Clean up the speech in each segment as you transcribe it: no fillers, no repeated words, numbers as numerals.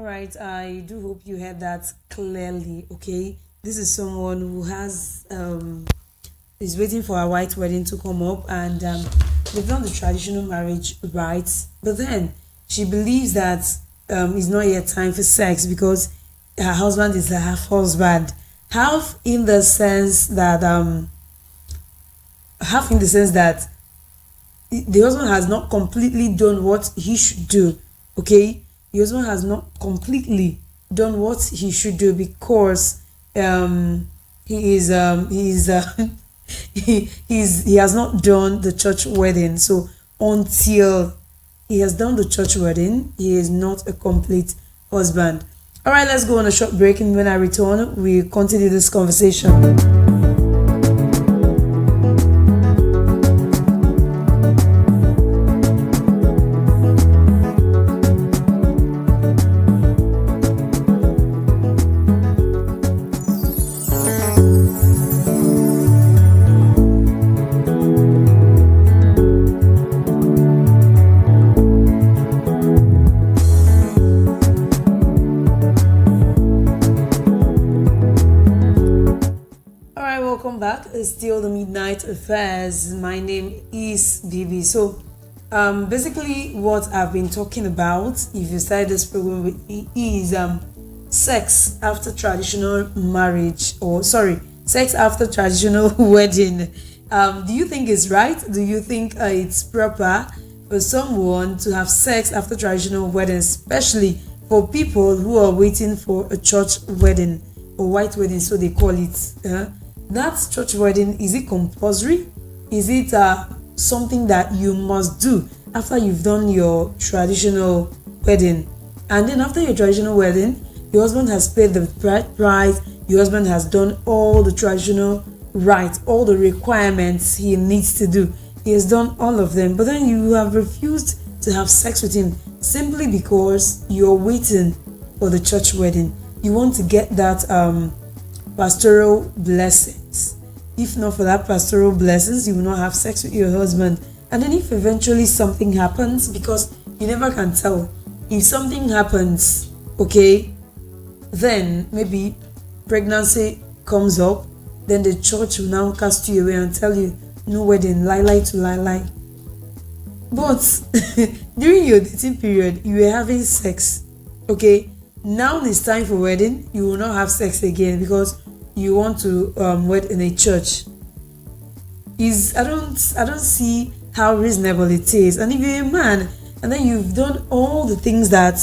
All right, I do hope you heard that clearly. Okay, this is someone who has is waiting for a white wedding to come up, and they've done the traditional marriage rites, but then she believes that it's not yet time for sex because her husband is a half husband, half in the sense that the husband has not completely done what he should do. Okay, the husband has not completely done what he should do because he is he has not done the church wedding. So until he has done the church wedding, he is not a complete husband. All right, let's go on a short break, and when I return we continue this conversation. Welcome back. It's still the Midnight Affairs. My name is Bibi. So basically what I've been talking about, if you started this program with me, is sex after traditional marriage, or sorry, sex after traditional wedding. Do you think it's right? Do you think it's proper for someone to have sex after traditional wedding, especially for people who are waiting for a church wedding or white wedding, so they call it? That church wedding, is it compulsory? Is it something that you must do after you've done your traditional wedding? And then after your traditional wedding, your husband has paid the price, your husband has done all the traditional rites, all the requirements he needs to do. He has done all of them, but then you have refused to have sex with him simply because you're waiting for the church wedding. You want to get that pastoral blessings. If not for that pastoral blessings, you will not have sex with your husband. And then if eventually something happens, because you never can tell, if something happens, okay, then maybe pregnancy comes up, then the church will now cast you away and tell you no wedding, lie to lie. But during your dating period, you were having sex, okay? Now it's time for wedding, you will not have sex again because you want to wed in a church. I don't see how reasonable it is. And if you're a man and then you've done all the things that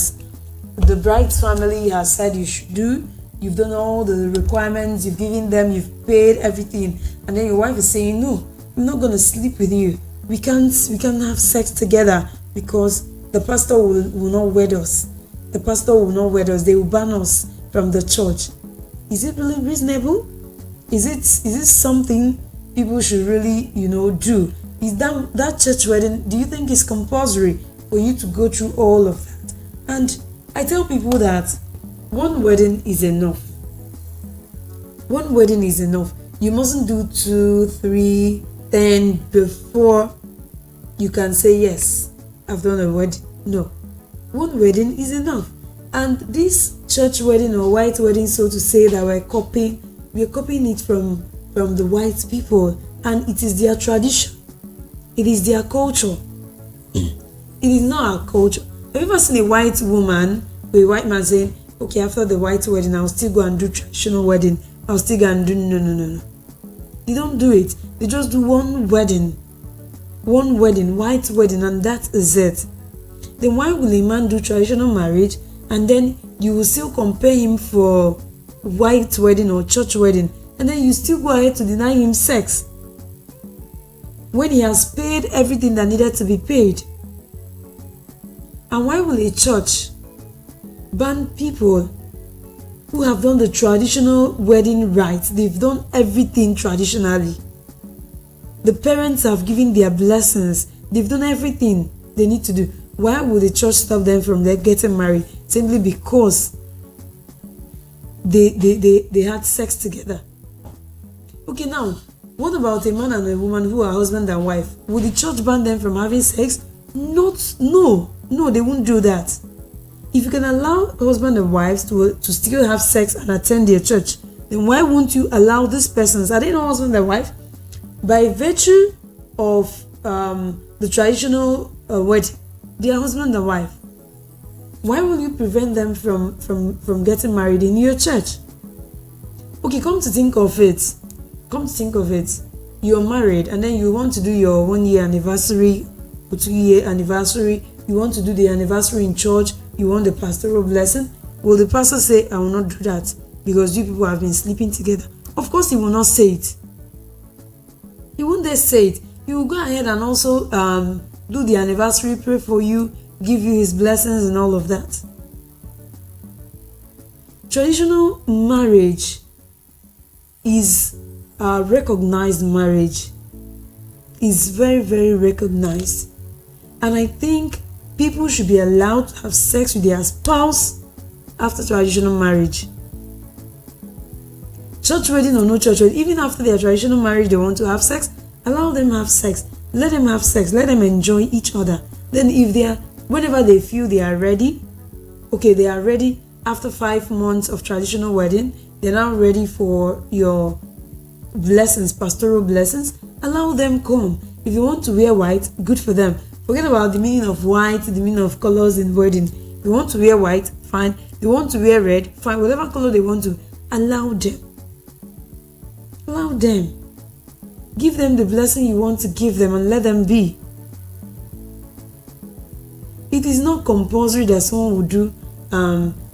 the bride's family has said you should do, you've done all the requirements, you've given them, you've paid everything, and then your wife is saying, no, I'm not going to sleep with you, we can't have sex together because the pastor will not wed us. The pastor will not wed us. They will ban us from the church. Is it really reasonable? Is it something people should really, do? Is that church wedding, do you think it's compulsory for you to go through all of that? And I tell people that one wedding is enough. One wedding is enough. You mustn't do 2, 3, 10 before you can say, yes, I've done a wedding. No. One wedding is enough. And this church wedding or white wedding, so to say, that we're copying it from the white people, and it is their tradition, it is their culture. It is not our culture. Have you ever seen a white woman or a white man saying, okay, after the white wedding I'll still go and do traditional wedding, I'll still go and do no. They don't do it. They just do one wedding, white wedding, and that is it. Then why will a man do traditional marriage and then you will still compare him for white wedding or church wedding, and then you still go ahead to deny him sex when he has paid everything that needed to be paid? And why will a church ban people who have done the traditional wedding rites? They've done everything traditionally. The parents have given their blessings. They've done everything they need to do. Why would the church stop them from getting married simply because they had sex together? Okay, now, what about a man and a woman who are husband and wife? Would the church ban them from having sex? No, they won't do that. If you can allow husband and wives to still have sex and attend their church, then why won't you allow these persons? Are they not husband and wife? By virtue of the traditional wedding, they are husband and wife. Why will you prevent them from getting married in your church? Okay, come to think of it. You're married and then you want to do your 1 year anniversary or 2 year anniversary. You want to do the anniversary in church. You want the pastoral blessing. Will the pastor say, I will not do that because you people have been sleeping together? Of course he will not say it. He won't dare say it. He will go ahead and also do the anniversary, pray for you, give you his blessings and all of that. Traditional marriage is a recognized marriage. Is very, very recognized. And I think people should be allowed to have sex with their spouse after traditional marriage. Church wedding or no church wedding, even after their traditional marriage, they want to have sex, allow them have sex. Let them have sex. Let them enjoy each other. Then whenever they feel they are ready, okay, they are ready after 5 months of traditional wedding, they're now ready for your blessings, pastoral blessings, allow them come. If you want to wear white, good for them. Forget about the meaning of white, the meaning of colors in wedding. If you want to wear white, fine. If you want to wear red, fine. Whatever color they want to, allow them. Allow them. Give them the blessing you want to give them and let them be. It is not compulsory that someone will do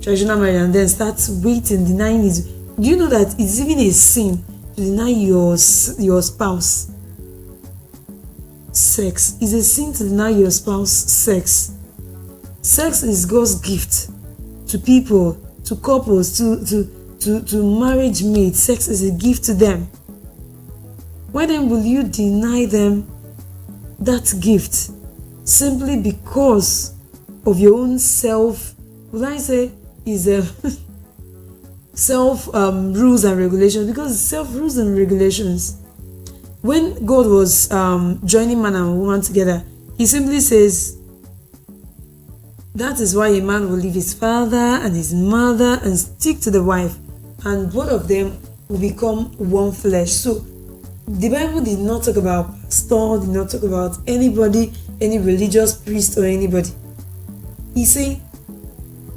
traditional marriage and then start waiting, denying it. Do you know that it's even a sin to deny your spouse sex? It's a sin to deny your spouse sex. Sex is God's gift to people, to couples, to marriage mates. Sex is a gift to them. Why then will you deny them that gift simply because of your own self? Would I say is a self rules and regulations? Because it's self rules and regulations. When God was joining man and woman together, he simply says, that is why a man will leave his father and his mother and stick to the wife, and both of them will become one flesh. So the Bible did not talk about pastor, did not talk about anybody, any religious priest or anybody. He said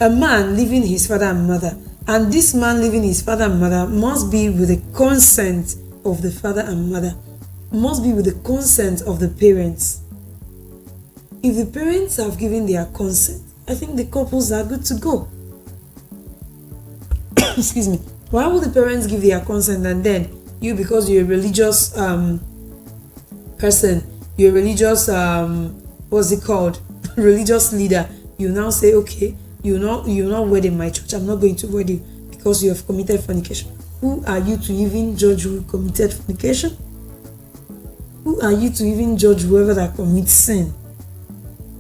a man leaving his father and mother, and this man leaving his father and mother must be with the consent of the father and mother, must be with the consent of the parents. If the parents have given their consent, I think the couples are good to go. Excuse me. Why would the parents give their consent and then you, because you're a religious person, you're a religious what's it called? Religious leader, you now say, okay, you're not wed in my church, I'm not going to wed you because you have committed fornication. Who are you to even judge who committed fornication? Who are you to even judge whoever that commits sin?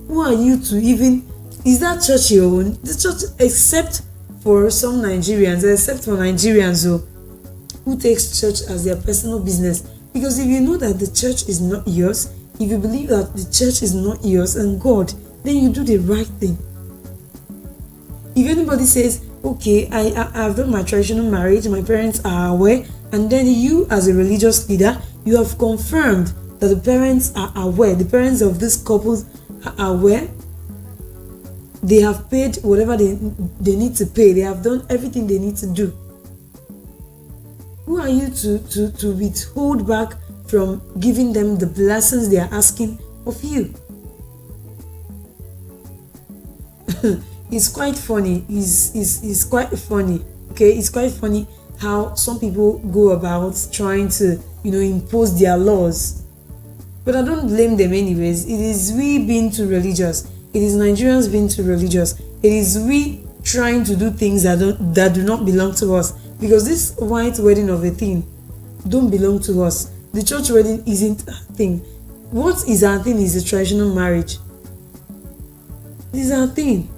Who are you to even... Is that church your own? The church, except for some Nigerians, except for Nigerians who takes church as their personal business. Because if you know that the church is not yours, if you believe that the church is not yours and God, then you do the right thing. If anybody says, okay, I've done my traditional marriage, my parents are aware, and then you as a religious leader, you have confirmed that the parents are aware, the parents of this couple are aware, they have paid whatever they need to pay, they have done everything they need to do. Who are you to withhold back from giving them the blessings they are asking of you? It's quite funny. It's quite funny. Okay, it's quite funny how some people go about trying to, impose their laws. But I don't blame them anyways. It is we being too religious. It is Nigerians being too religious. It is we trying to do things that do not belong to us. Because this white wedding of a thing don't belong to us. The church wedding isn't a thing. What is our thing is a traditional marriage. It is our thing.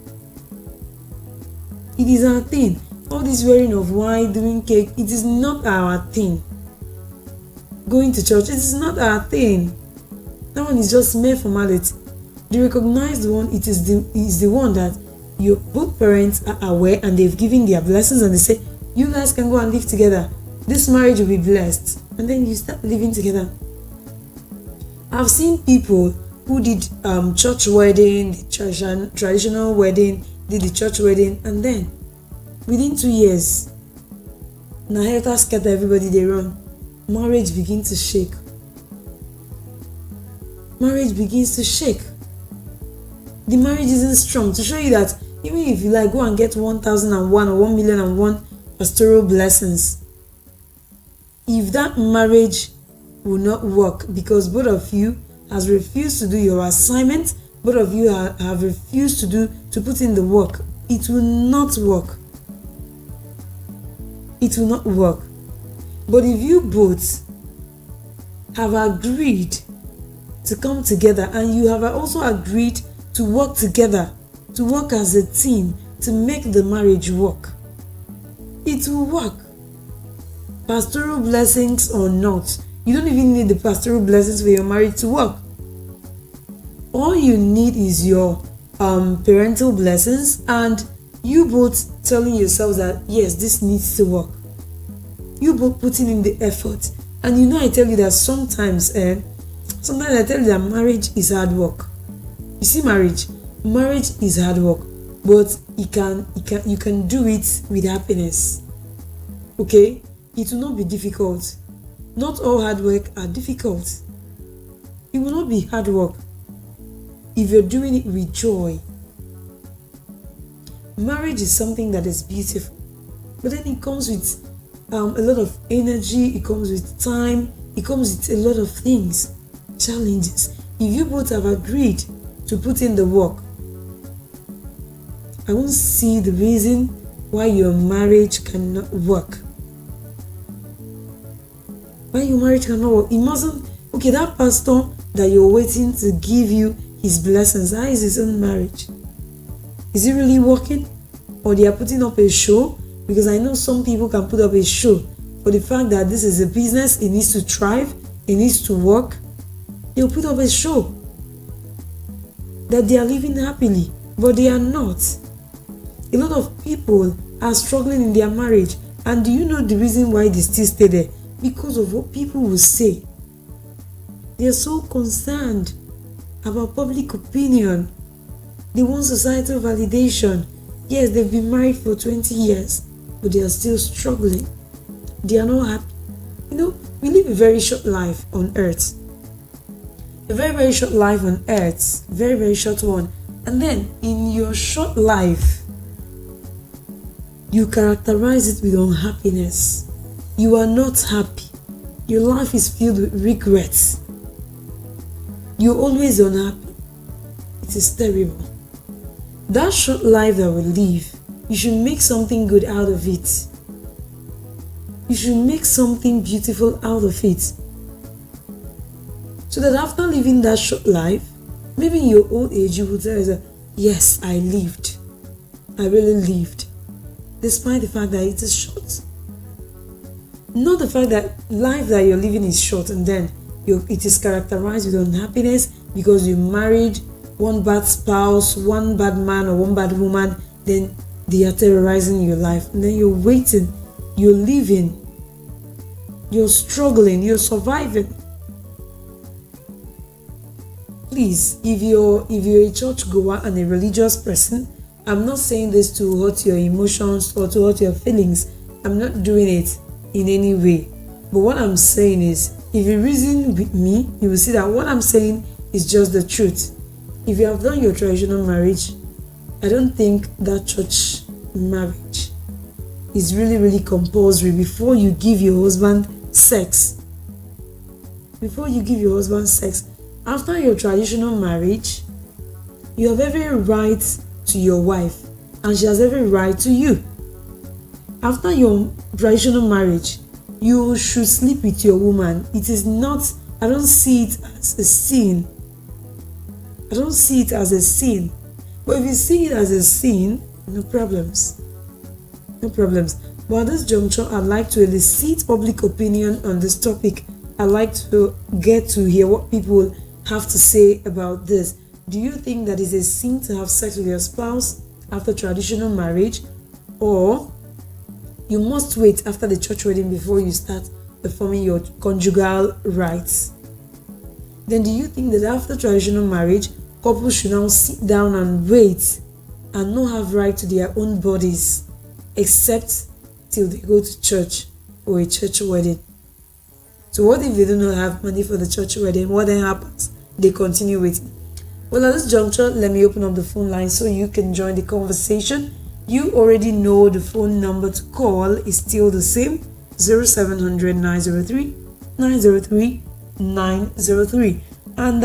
It is our thing. All this wearing of white, doing cake, it is not our thing. Going to church, it is not our thing. That one is just mere formality. The recognized one, is the one that your both parents are aware and they've given their blessings and they say, you guys can go and live together. This marriage will be blessed. And then you start living together. I've seen people who did church wedding, the traditional wedding, did the church wedding, and then within 2 years, na helter scatter everybody they run. Marriage begins to shake. Marriage begins to shake. The marriage isn't strong. To show you that even if you like go and get 1,001 or 1,000,001 pastoral blessings, if that marriage will not work because both of you has refused to do your assignment, both of you have refused to put in the work, it will not work. It will not work. But if you both have agreed to come together and you have also agreed to work together, to work as a team, to make the marriage work, it will work. Pastoral blessings or not, you don't even need the pastoral blessings for your marriage to work. All you need is your parental blessings and you both telling yourselves that yes, this needs to work. You both putting in the effort. And I tell you that sometimes I tell you that marriage is hard work. You see, marriage is hard work, but you can do it with happiness. Okay? It will not be difficult. Not all hard work are difficult. It will not be hard work if you're doing it with joy. Marriage is something that is beautiful, but then it comes with a lot of energy, it comes with time, it comes with a lot of things, challenges. If you both have agreed to put in the work, I won't see the reason why your marriage cannot work. Why your marriage cannot work? It mustn't. Okay, that pastor that you're waiting to give you his blessings, how is his own marriage? Is it really working? Or they are putting up a show? Because I know some people can put up a show for the fact that this is a business, it needs to thrive, it needs to work. They'll put up a show that they are living happily, but they are not. A lot of people are struggling in their marriage, and do you know the reason why they still stay there? Because of what people will say. They are so concerned about public opinion. They want societal validation. Yes, they've been married for 20 years, but they are still struggling. They are not happy. We live a very short life on earth. A very, very short life on earth. Very, very short one. And then, in your short life, you characterize it with unhappiness. You are not happy. Your life is filled with regrets. You're always unhappy. It is terrible. That short life that we live, you should make something good out of it. You should make something beautiful out of it. So that after living that short life, maybe in your old age, you will tell yourself, yes, I lived. I really lived. Despite the fact that it is short. Not the fact that life that you're living is short and then it is characterized with unhappiness because you married one bad spouse, one bad man or one bad woman, then they are terrorizing your life. And then you're waiting, you're living, you're struggling, you're surviving. Please, if you're a church goer and a religious person, I'm not saying this to hurt your emotions or to hurt your feelings. I'm not doing it in any way. But what I'm saying is, if you reason with me, you will see that what I'm saying is just the truth. If you have done your traditional marriage, I don't think that church marriage is really, really compulsory before you give your husband sex. Before you give your husband sex. After your traditional marriage, you have every right to your wife and she has every right to you. After your traditional marriage, you should sleep with your woman. It is not, I don't see it as a sin. I don't see it as a sin. But if you see it as a sin, no problems. No problems. But at this juncture, I'd like to elicit public opinion on this topic. I'd like to get to hear what people have to say about this. Do you think that it's a sin to have sex with your spouse? after traditional marriage, or you must wait after the church wedding before you start performing your conjugal rights? Then do you think that after traditional marriage, couples should now sit down and wait and not have right to their own bodies except till they go to church or a church wedding? So what if they do not have money for the church wedding? What then happens? They continue waiting. Well, at this juncture, let me open up the phone line so you can join the conversation. You already know the phone number to call is still the same, 0700 903 903 903. And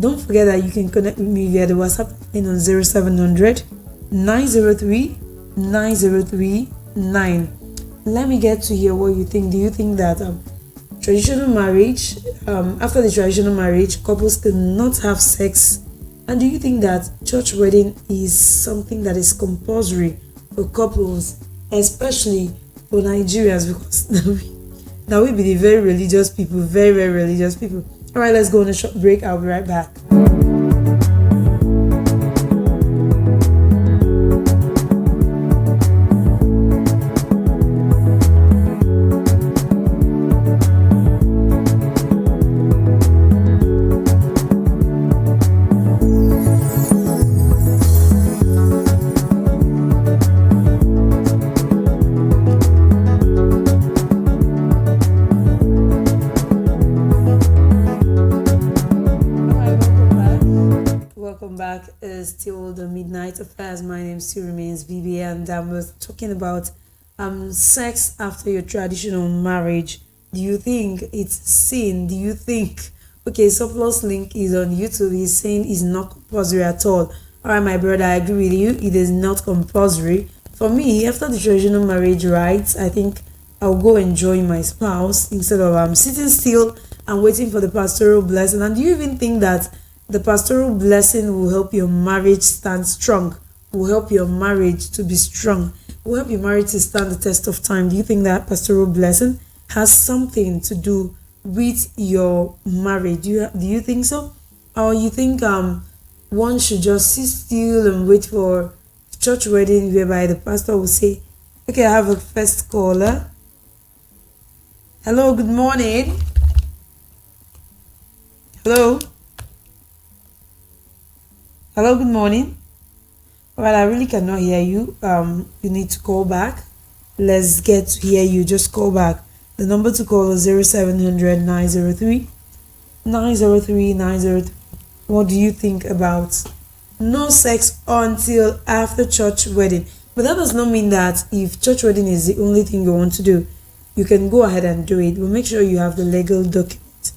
don't forget that you can connect with me via the WhatsApp line on 0700 903 903 9. Let me get to hear what you think. Do you think that traditional marriage, after the traditional marriage, couples cannot have sex? And do you think that church wedding is something that is compulsory for couples, especially for Nigerians, because now we be the very religious people, very, very religious people. All right, let's go on a short break. I'll be right back. Still the midnight affairs. My name still remains Vivi, and we're talking about sex after your traditional marriage. Do you think it's sin? Do you think, okay, Surplus Link is on YouTube, he's saying it's not compulsory at all. All right, my brother, I agree with you, it is not compulsory. For me, after the traditional marriage rights, I think I'll go enjoy my spouse instead of sitting still and waiting for the pastoral blessing. And do you even think that the pastoral blessing will help your marriage stand strong, will help your marriage to be strong, will help your marriage to stand the test of time? Do you think that pastoral blessing has something to do with your marriage? Do you think so? Or you think one should just sit still and wait for church wedding whereby the pastor will say, okay, I have a first caller. Hello, good morning. Hello. Hello, good morning. Well, I really cannot hear you. You need to call back. Let's get to hear you. Just call back. The number to call is 0700 903 903 903. What do you think about no sex until after church wedding? But that does not mean that if church wedding is the only thing you want to do, you can go ahead and do it. But make sure you have the legal document.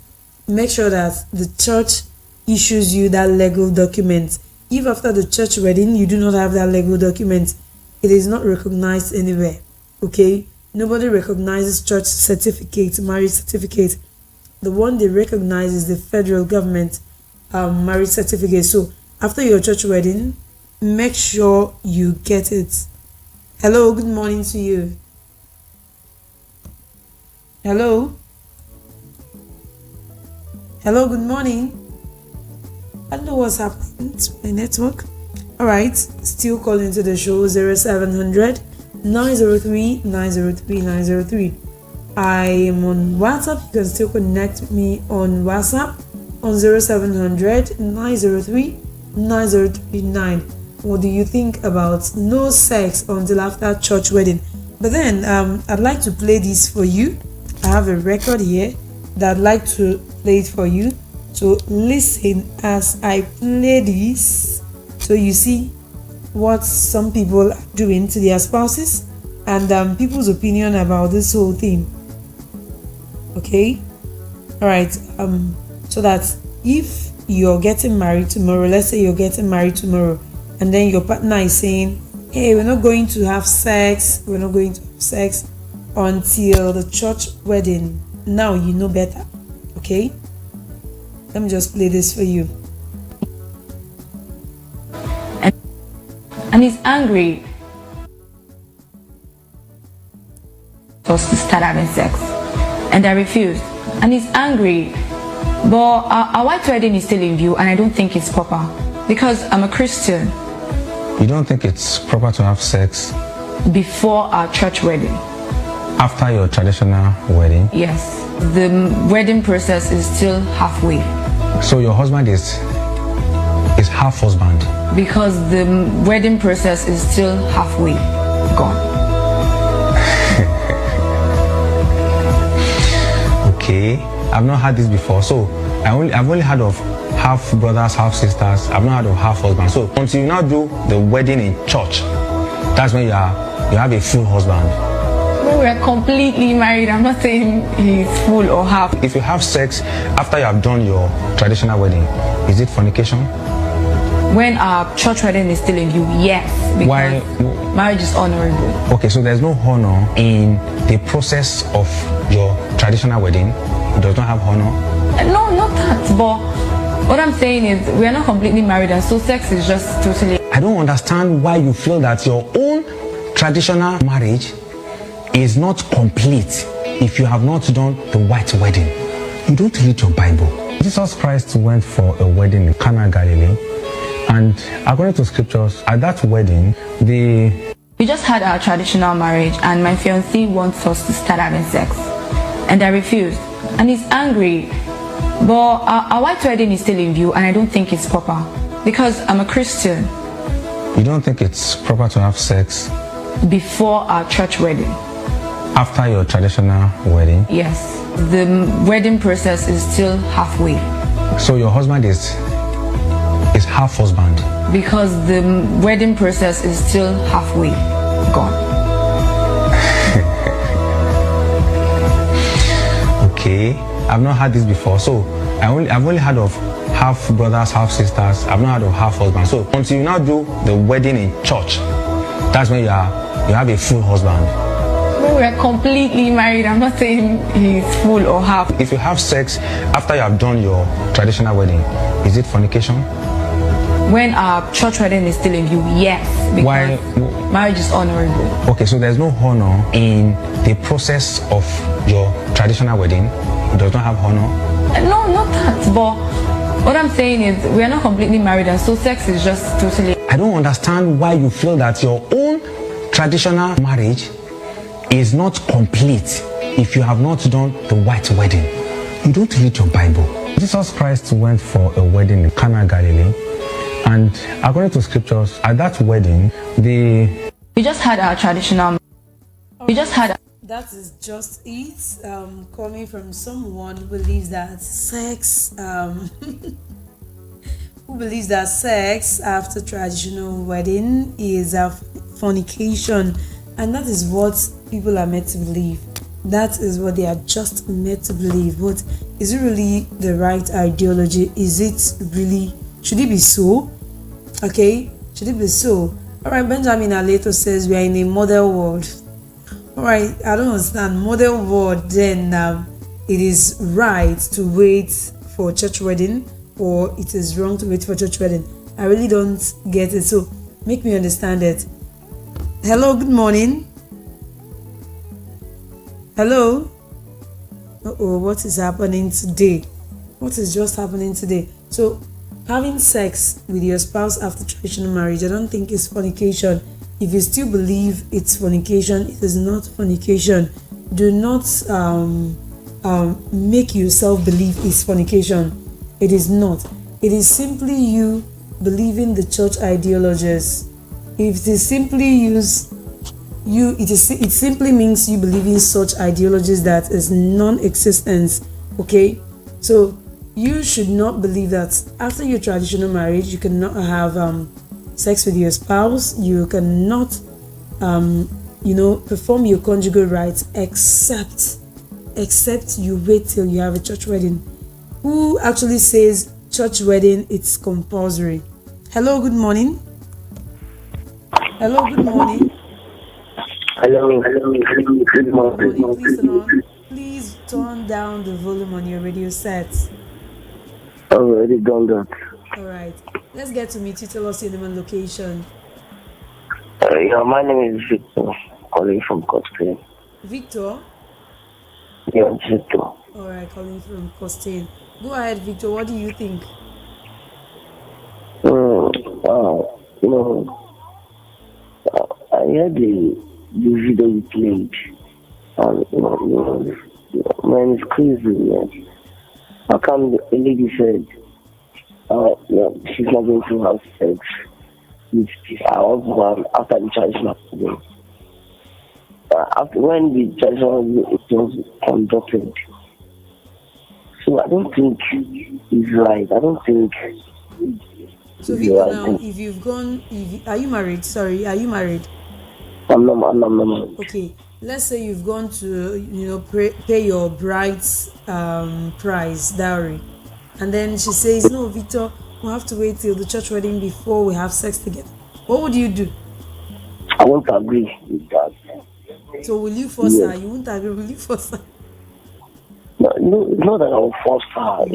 Make sure that the church issues you that legal document. If after the church wedding you do not have that legal document, it is not recognized anywhere. Okay? Nobody recognizes church certificate, marriage certificate. The one they recognize is the federal government marriage certificate. So after your church wedding, make sure you get it. Hello, good morning to you. Hello? Hello, good morning. I don't know what's happening to my network. Alright, still calling to the show, 0700 903 903 903. I am on WhatsApp. You can still connect with me on WhatsApp on 0700 903 903 9. What do you think about no sex until after church wedding? But then I'd like to play this for you. I have a record here that I'd like to play it for you. So listen as I play this, so you see what some people are doing to their spouses and people's opinion about this whole thing. Okay, all right. So that if you're getting married tomorrow, let's say you're getting married tomorrow, and then your partner is saying, hey, we're not going to have sex until the church wedding. Now you know better. Okay, let me just play this for you. And he's angry to start having sex, and I refused. And he's angry, but our white wedding is still in view, and I don't think it's proper because I'm a Christian. You don't think it's proper to have sex before our church wedding? after your traditional wedding? Yes. The wedding process is still halfway. So your husband is half husband? Because the wedding process is still halfway gone. Okay, I've not had this before. So I've only heard of half brothers, half sisters. I've not heard of half husband. So until you now do the wedding in church, that's when you have a full husband. When we're completely married, I'm not saying he's full or half. If you have sex after you have done your traditional wedding, is it fornication? When our church wedding is still in view, yes. Because Why? marriage is honorable. Okay, so there's no honor in the process of your traditional wedding. It does not have honor. No, not that. But what I'm saying is we are not completely married, and so sex is just totally... I don't understand why you feel that your own traditional marriage is not complete if you have not done the white wedding. You don't read your Bible. Jesus Christ went for a wedding in Cana, Galilee, and according to scriptures, at that wedding, We just had our traditional marriage, and my fiancé wants us to start having sex, and I refused, and he's angry. But our white wedding is still in view, and I don't think it's proper because I'm a Christian. You don't think it's proper to have sex Before our church wedding? after your traditional wedding? Yes. The wedding process is still halfway. So your husband is half husband? Because the wedding process is still halfway gone. Okay, I've not had this before. So I've only heard of half brothers, half sisters. I've not heard of half husband. So until you now do the wedding in church, that's when you have a full husband. When we're completely married, I'm not saying he's full or half. If you have sex after you have done your traditional wedding, is it fornication? When our church wedding is still in view, yes. Because Why? marriage is honorable. Okay, so there's no honor in the process of your traditional wedding. It does not have honor. No, not that. But what I'm saying is we are not completely married, and so sex is just totally... I don't understand why you feel that your own traditional marriage is not complete if you have not done the white wedding. You don't read your Bible. Jesus Christ went for a wedding in Cana, Galilee, and according to scriptures, at that wedding, We just had our traditional... That is just it. Coming from someone who believes that sex, after traditional wedding is a fornication, and that is what people are meant to believe. That is what they are just meant to believe. But is it really the right ideology? Is it really? Should it be so? Okay, should it be so? All right, Benjamin Aleto says we are in a model world. All right, I don't understand. Model world, then it is right to wait for church wedding, or it is wrong to wait for church wedding. I really don't get it. So make me understand it. Hello, good morning. Hello. What is happening today? What is just happening today? So having sex with your spouse after traditional marriage, I don't think it's fornication. If you still believe it's fornication, it is not fornication. Do not make yourself believe it's fornication. It is not. It is simply you believing the church ideologies. If it is simply it simply means you believe in such ideologies that is non-existent. Okay, so you should not believe that after your traditional marriage you cannot have sex with your spouse. You cannot perform your conjugal rights except you wait till you have a church wedding. Who actually says church wedding it's compulsory? Hello, good morning. Hello, good morning. Hello, good morning. Please turn down the volume on your radio set. Already done that. All right, let's get to meet you. Tell us your name and location. Yeah, my name is Victor, calling from Costain. Victor? Yeah, Victor. All right, calling from Costain. Go ahead, Victor. What do you think? heard the video you played. Man, it's crazy, man. How come the lady said, she's not going to have sex with our husband after the traditional wedding? After when the traditional wedding was conducted. So I don't think it's right. I don't think. So Victor, now, if you've gone, are you married? Sorry, are you married? I'm not married. Okay, let's say you've gone to, pay your bride's price, dowry, and then she says, no, Victor, we'll have to wait till the church wedding before we have sex together. What would you do? I won't agree with that. So will you force her? You won't agree, will you force her? No, it's not that I will force her.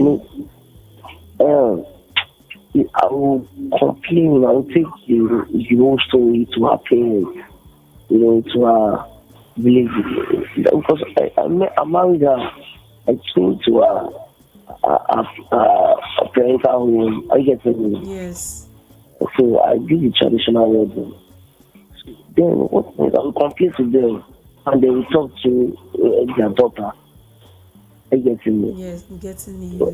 I will complain. I will take the whole story to her parents, to her village. Because I married her, I came to a parental home. I get it. Yes. So I did the traditional wedding. Then what? I will complain to them, and they will talk to their daughter. I get it. Yes, I'm getting you. So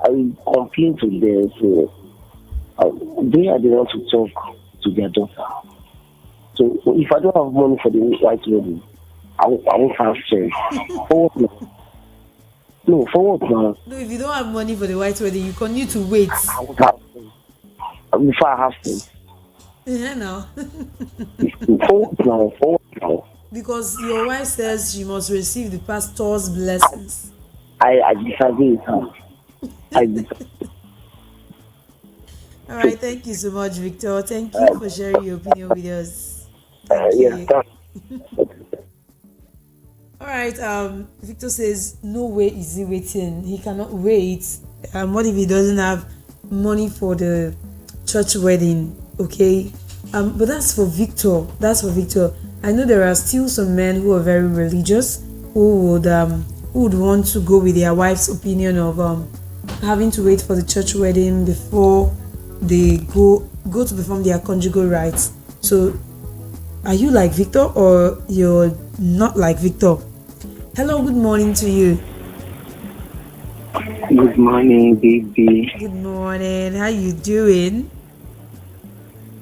I will complain to them. So they are the ones to talk to their daughter. So if I don't have money for the white wedding, I won't have sex. For what now? No, for what now? No, if you don't have money for the white wedding, you continue to wait. I won't have sex. Before I have sex. Yeah, now. For what now? For what now? Because your wife says she must receive the pastor's blessings. I disagree with her. I disagree. All right, thank you so much, Victor. Thank you for sharing your opinion with us. Thank you. All right, Victor says no way is he waiting. He cannot wait. What if he doesn't have money for the church wedding? Okay, but that's for Victor. That's for Victor. I know there are still some men who are very religious who would want to go with their wife's opinion of having to wait for the church wedding before they go to perform their conjugal rites. So are you like Victor or you're not like Victor? Hello, good morning to you. Good morning, baby. Good morning. How you doing?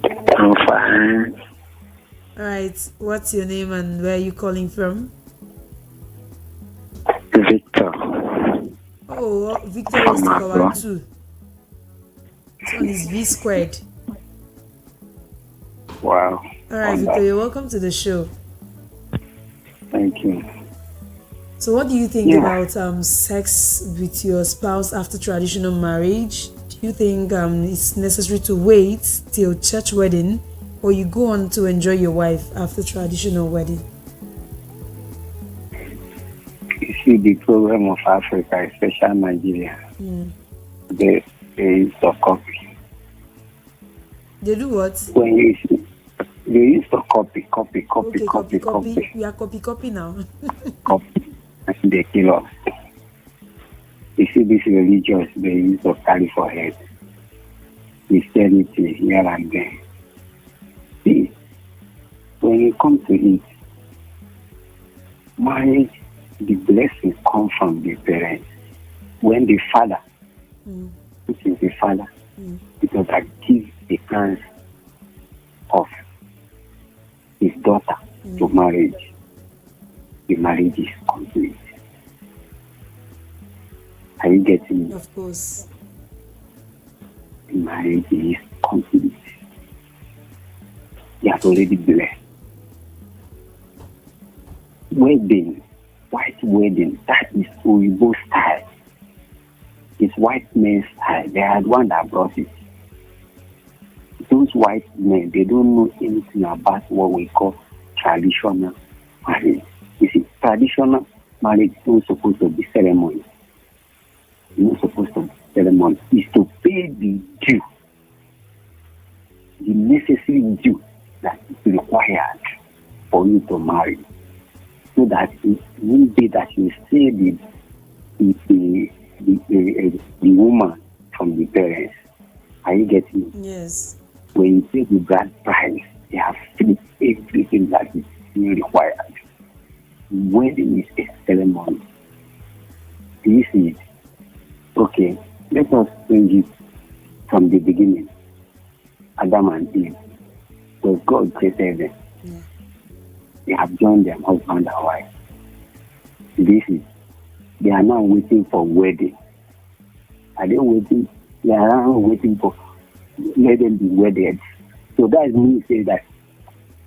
I'm fine. All right. What's your name and where are you calling from? Victor. Oh, Victor is to power 2. This one is V squared. Wow. All right, Victor, you're welcome to the show. Thank you. So what do you think about sex with your spouse after traditional marriage? Do you think it's necessary to wait till church wedding, or you go on to enjoy your wife after traditional wedding? You see, the problem of Africa, especially Nigeria, they use to copy. They do what? When you see, they used to copy. Okay, copy. We are copy now. Copy. And they kill us. You see, this religious, they used to carry for head. Christianity here and there. See, when you come to it, marriage, the blessing comes from the parents. When the father, which is the father, because that gives the chance of his daughter to marriage, the marriage is complete. Are you getting it? Of course. The marriage is complete. He has already blessed. Wedding, white wedding, that is Oyibo style. It's white men's style. They are the one that brought it. Those white men, they don't know anything about what we call traditional marriage. You see, traditional marriage is not supposed to be ceremony. It's not supposed to be ceremony. It's to pay the due, the necessary due that is required for you to marry, so that it will be that you see the woman from the parents. Are you getting it? Yes. When you take the bride price, they have fixed everything. thing that is being required. Wedding is a ceremony. This is okay. Let us bring it from the beginning. Adam and Eve. So God created them. Yeah. They have joined them husband and wife. They are now waiting for wedding. Are they waiting? They are now waiting for let them be wedded. So that means say that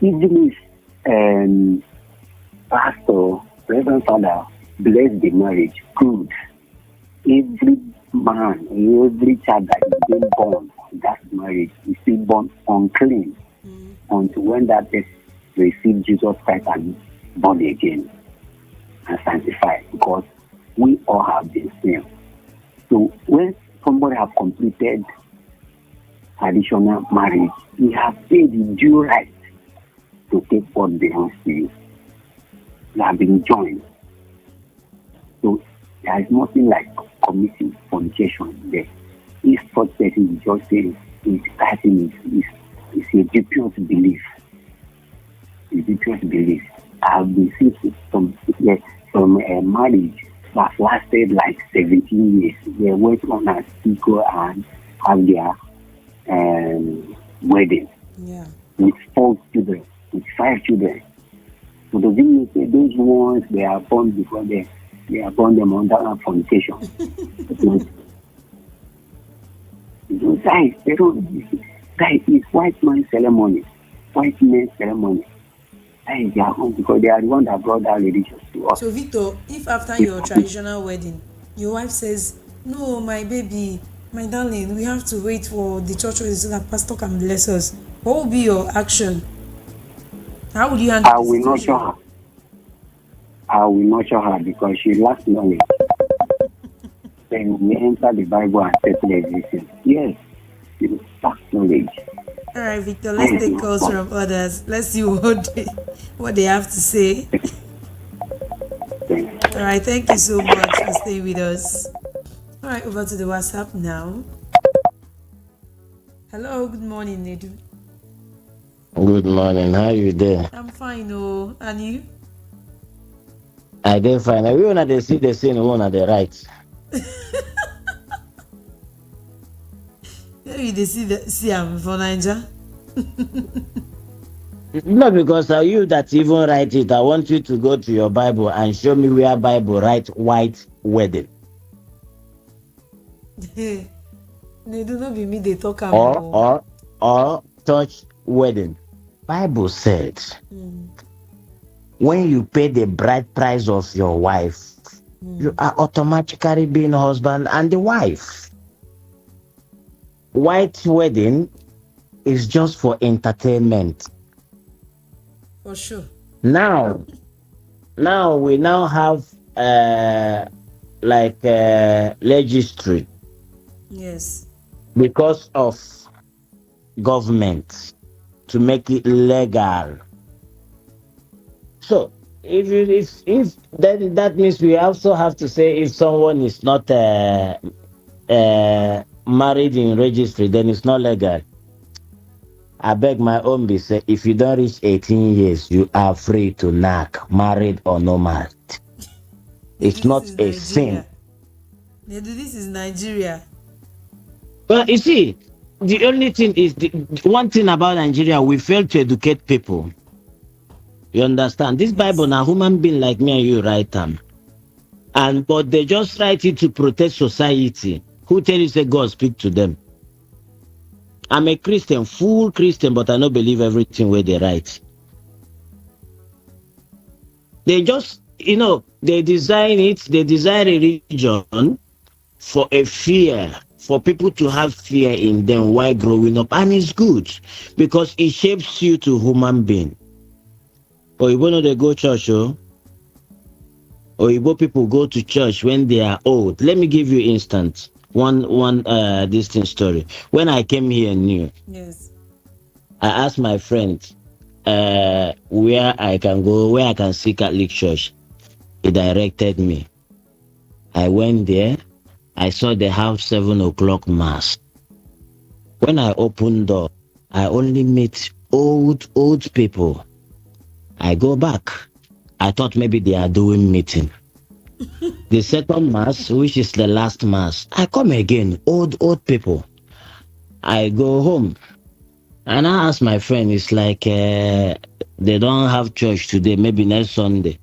even if pastor, Reverend Father bless the marriage, good. Every man, every child that is being born in that marriage is still born unclean until when that person receives Jesus Christ and born again and sanctified, because we all have been saved. So when somebody has completed traditional marriage, he has paid the due right to take what belongs to you. You have been joined. So there is nothing like committing fornication there. If such person is just saying his starting is a dubious belief. A dubious belief. I have been seeing from a marriage that lasted like 17 years. They went on as equal and have their wedding with 4 children, with 5 children. So the thing is that those ones they are born before they are born them under fornication. Those guys, they don't. That is white man ceremony, white men ceremony. That is their own because they are the one that brought that religion to us. So Victor, if after your traditional wedding, your wife says, "No, my baby, my darling, we have to wait for the church so that pastor can bless us," what will be your action? How would you handle I will nurture her. I will nurture her because she lacks knowledge. Then we enter the Bible and settle everything. Yes, she lacks knowledge. All right, Victor, let's take calls from others. Let's see what they have to say. All right, thank you so much for staying with us. All right, over to the WhatsApp now. Hello, good morning, Nedu. Good morning. How you there? I'm fine, oh, and you? I dey fine. We wanna dey see the same one at the right. Maybe they see I'm for Niger. No, because are you that even write it? I want you to go to your Bible and show me where Bible write white wedding. They do not be me. They talk about or church wedding. Bible said, when you pay the bride price of your wife, you are automatically being husband and the wife. White wedding is just for entertainment. For sure. Now we now have registry. Yes. Because of government to make it legal. So if then that means we also have to say if someone is not married in registry, then it's not legal. I beg my own be say if you don't reach 18 years, you are free to knock, married or no married. It's not a sin. This is Nigeria. Well, you see, the only thing is one thing about Nigeria, we fail to educate people. You understand? This Bible now, human being like me and you write them. But they just write it to protect society. Who tell you say God speak to them? I'm a Christian, full Christian, but I don't believe everything where they write. They just, they design a religion for a fear, for people to have fear in them while growing up. And it's good because it shapes you to human being. Oyibo no they go church, Oyibo people go to church when they are old. Let me give you instance. One distinct story. When I came here new, yes, I asked my friend where I can go, where I can see Catholic church. He directed me. I went there. I saw they have 7 o'clock mass. When I opened door, I only meet old people. I go back. I thought maybe they are doing meeting. The second mass, which is the last mass, I come again, old people. I go home and I ask my friend, it's like they don't have church today, maybe next Sunday.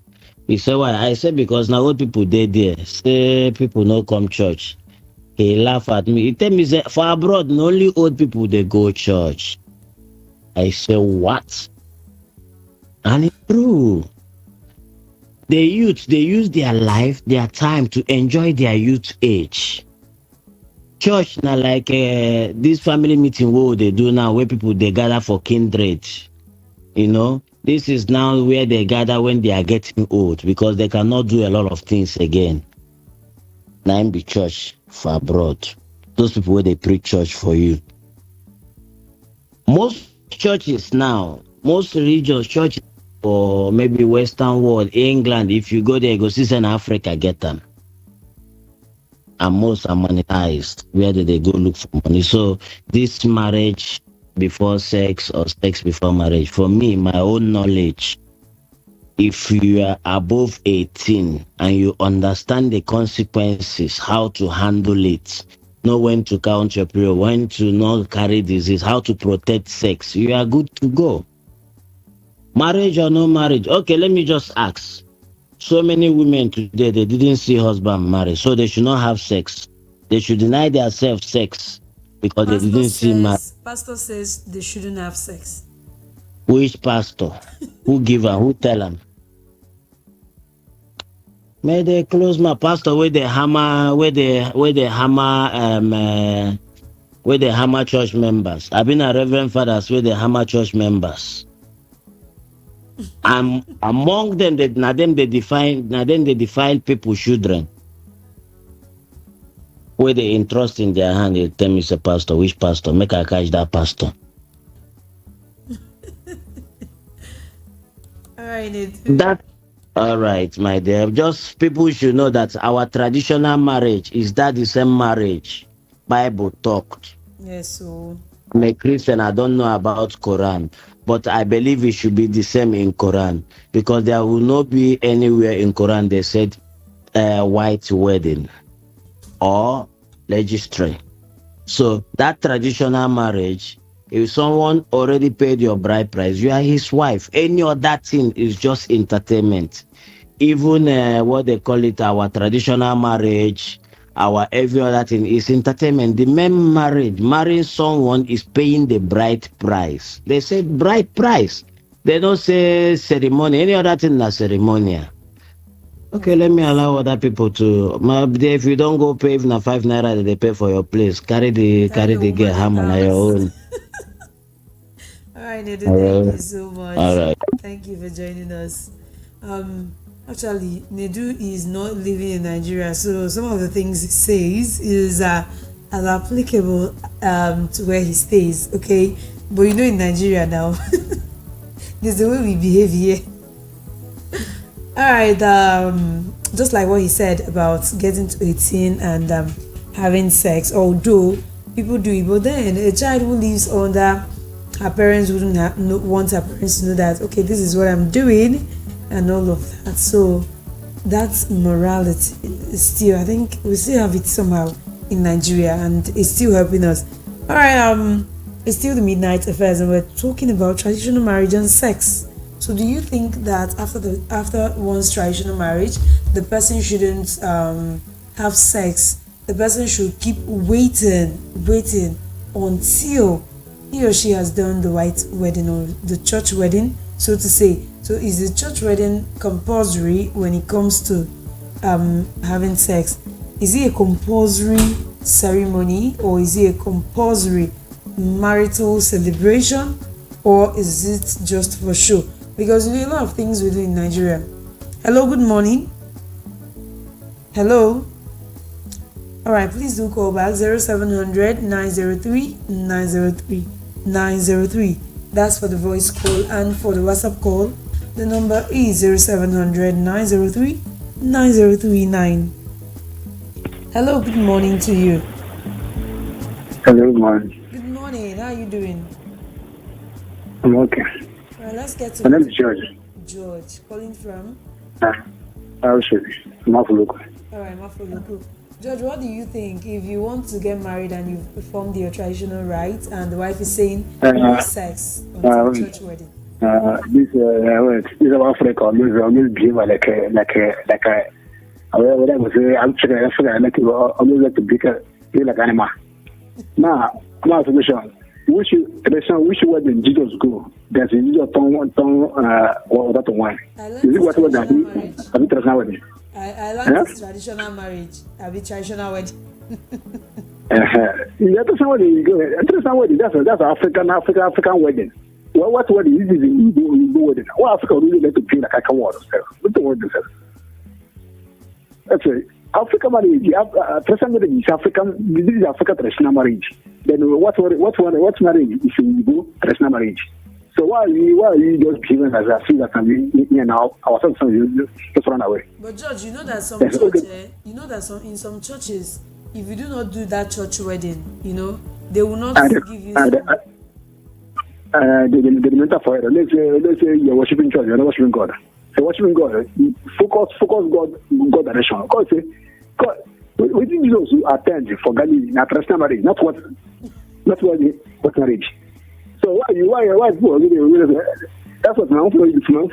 He said, why? I said, because now old people they there, say people no come church. He laugh at me. He tell me, say, for abroad, only old people they go church. I say, what? And it's true. The youth, they use their life, their time to enjoy their youth age. Church now like this family meeting what they do now, where people they gather for kindred. You know, this is now where they gather when they are getting old because they cannot do a lot of things again. Now in the church for abroad. Those people where they preach church for you. Most churches now, most religious churches or maybe Western world, England, if you go there, go see in Africa, get them. And most are monetized. Where do they go look for money? So this marriage before sex or sex before marriage, for me, my own knowledge, if you are above 18 and you understand the consequences, how to handle it, know when to count your period, when to not carry disease, how to protect sex, you are good to go. Marriage or no marriage? Okay, let me just ask. So many women today, they didn't see husband marry, so they should not have sex. They should deny themselves sex because they didn't see marriage. Pastor says they shouldn't have sex. Which pastor? Who give her? Who tell them? May they close my pastor where they hammer church members. I've been a reverend fathers where they hammer church members. Among them, they defile people's children. Where they entrust in their hand, they tell me, say, pastor, which pastor? Make I catch that pastor. All right, my dear. Just people should know that our traditional marriage is that the same marriage Bible talked. Yes, so I'm a Christian. I don't know about Quran, but I believe it should be the same in Quran because there will not be anywhere in Quran they said white wedding or registry. So that traditional marriage, if someone already paid your bride price, you are his wife. Any other thing is just entertainment. Even what they call it, our traditional marriage, our every other thing is entertainment. The main marriage, marrying someone is paying the bride price. They say bride price. They don't say ceremony. Any other thing is ceremonial. Okay, let me allow other people to. If you don't go pay even 5 naira, they pay for your place. Carry the girl hammer on your own. All right, Nedu, thank you so much. All right. Thank you for joining us. Actually, Nedu is not living in Nigeria, so some of the things he says is as applicable to where he stays, okay? But you know, in Nigeria now, there's the way we behave here. All right, just like what he said about getting to 18 and having sex, although people do it, but then a child who lives under her parents wouldn't want her parents to know that, okay, this is what I'm doing and all of that. So that's morality. Still, I think we still have it somehow in Nigeria and it's still helping us. All right, it's still the Midnight Affairs and we're talking about traditional marriage and sex. So do you think that after one's traditional marriage, the person shouldn't have sex? The person should keep waiting until he or she has done the white wedding or the church wedding, so to say. So is the church wedding compulsory when it comes to having sex? Is it a compulsory ceremony or is it a compulsory marital celebration or is it just for show? Because we do a lot of things we do in Nigeria. Hello, good morning. Hello. All right, please do call back 0700 903 903 903. That's for the voice call, and for the WhatsApp call, the number is 0700 903 9039. Hello, good morning to you. Hello, good morning. Good morning. How are you doing? I'm okay. All right, let's get to My name is George. George. Calling from? I'll show you. Mafuluku. All right, Mafoloku. George, what do you think if you want to get married and you've performed your traditional rites and the wife is saying no sex until church wedding? This is about Africa. Always behave like a. What I was saying, I'm trying to always like to be like animal. Now, my solution. Which way did Jesus go? There's a Jesus tongue or that one. Is it what was that? Have you traditional wedding? I like this traditional marriage. Have you traditional wedding? Yeah, traditional wedding. Traditional wedding. That's African wedding. What wedding is it? Igbo wedding. Well, Africa really like to play like I can water. What's the word? That's it. African marriage, traditional marriage is African. This is African traditional marriage. Then what marriage is Igbo traditional marriage? So why are you just giving us a feel that can be now ourselves just run away? But George, you know that some in some churches, if you do not do that church wedding, they will not give you. The metaphor. Let's say you're worshiping church, you're not worshiping God. So worshiping God, focus God direction. God say, God, we think Jesus who attend for Galilee, not traditional marriage, not what marriage. So why that's what my own family do. My own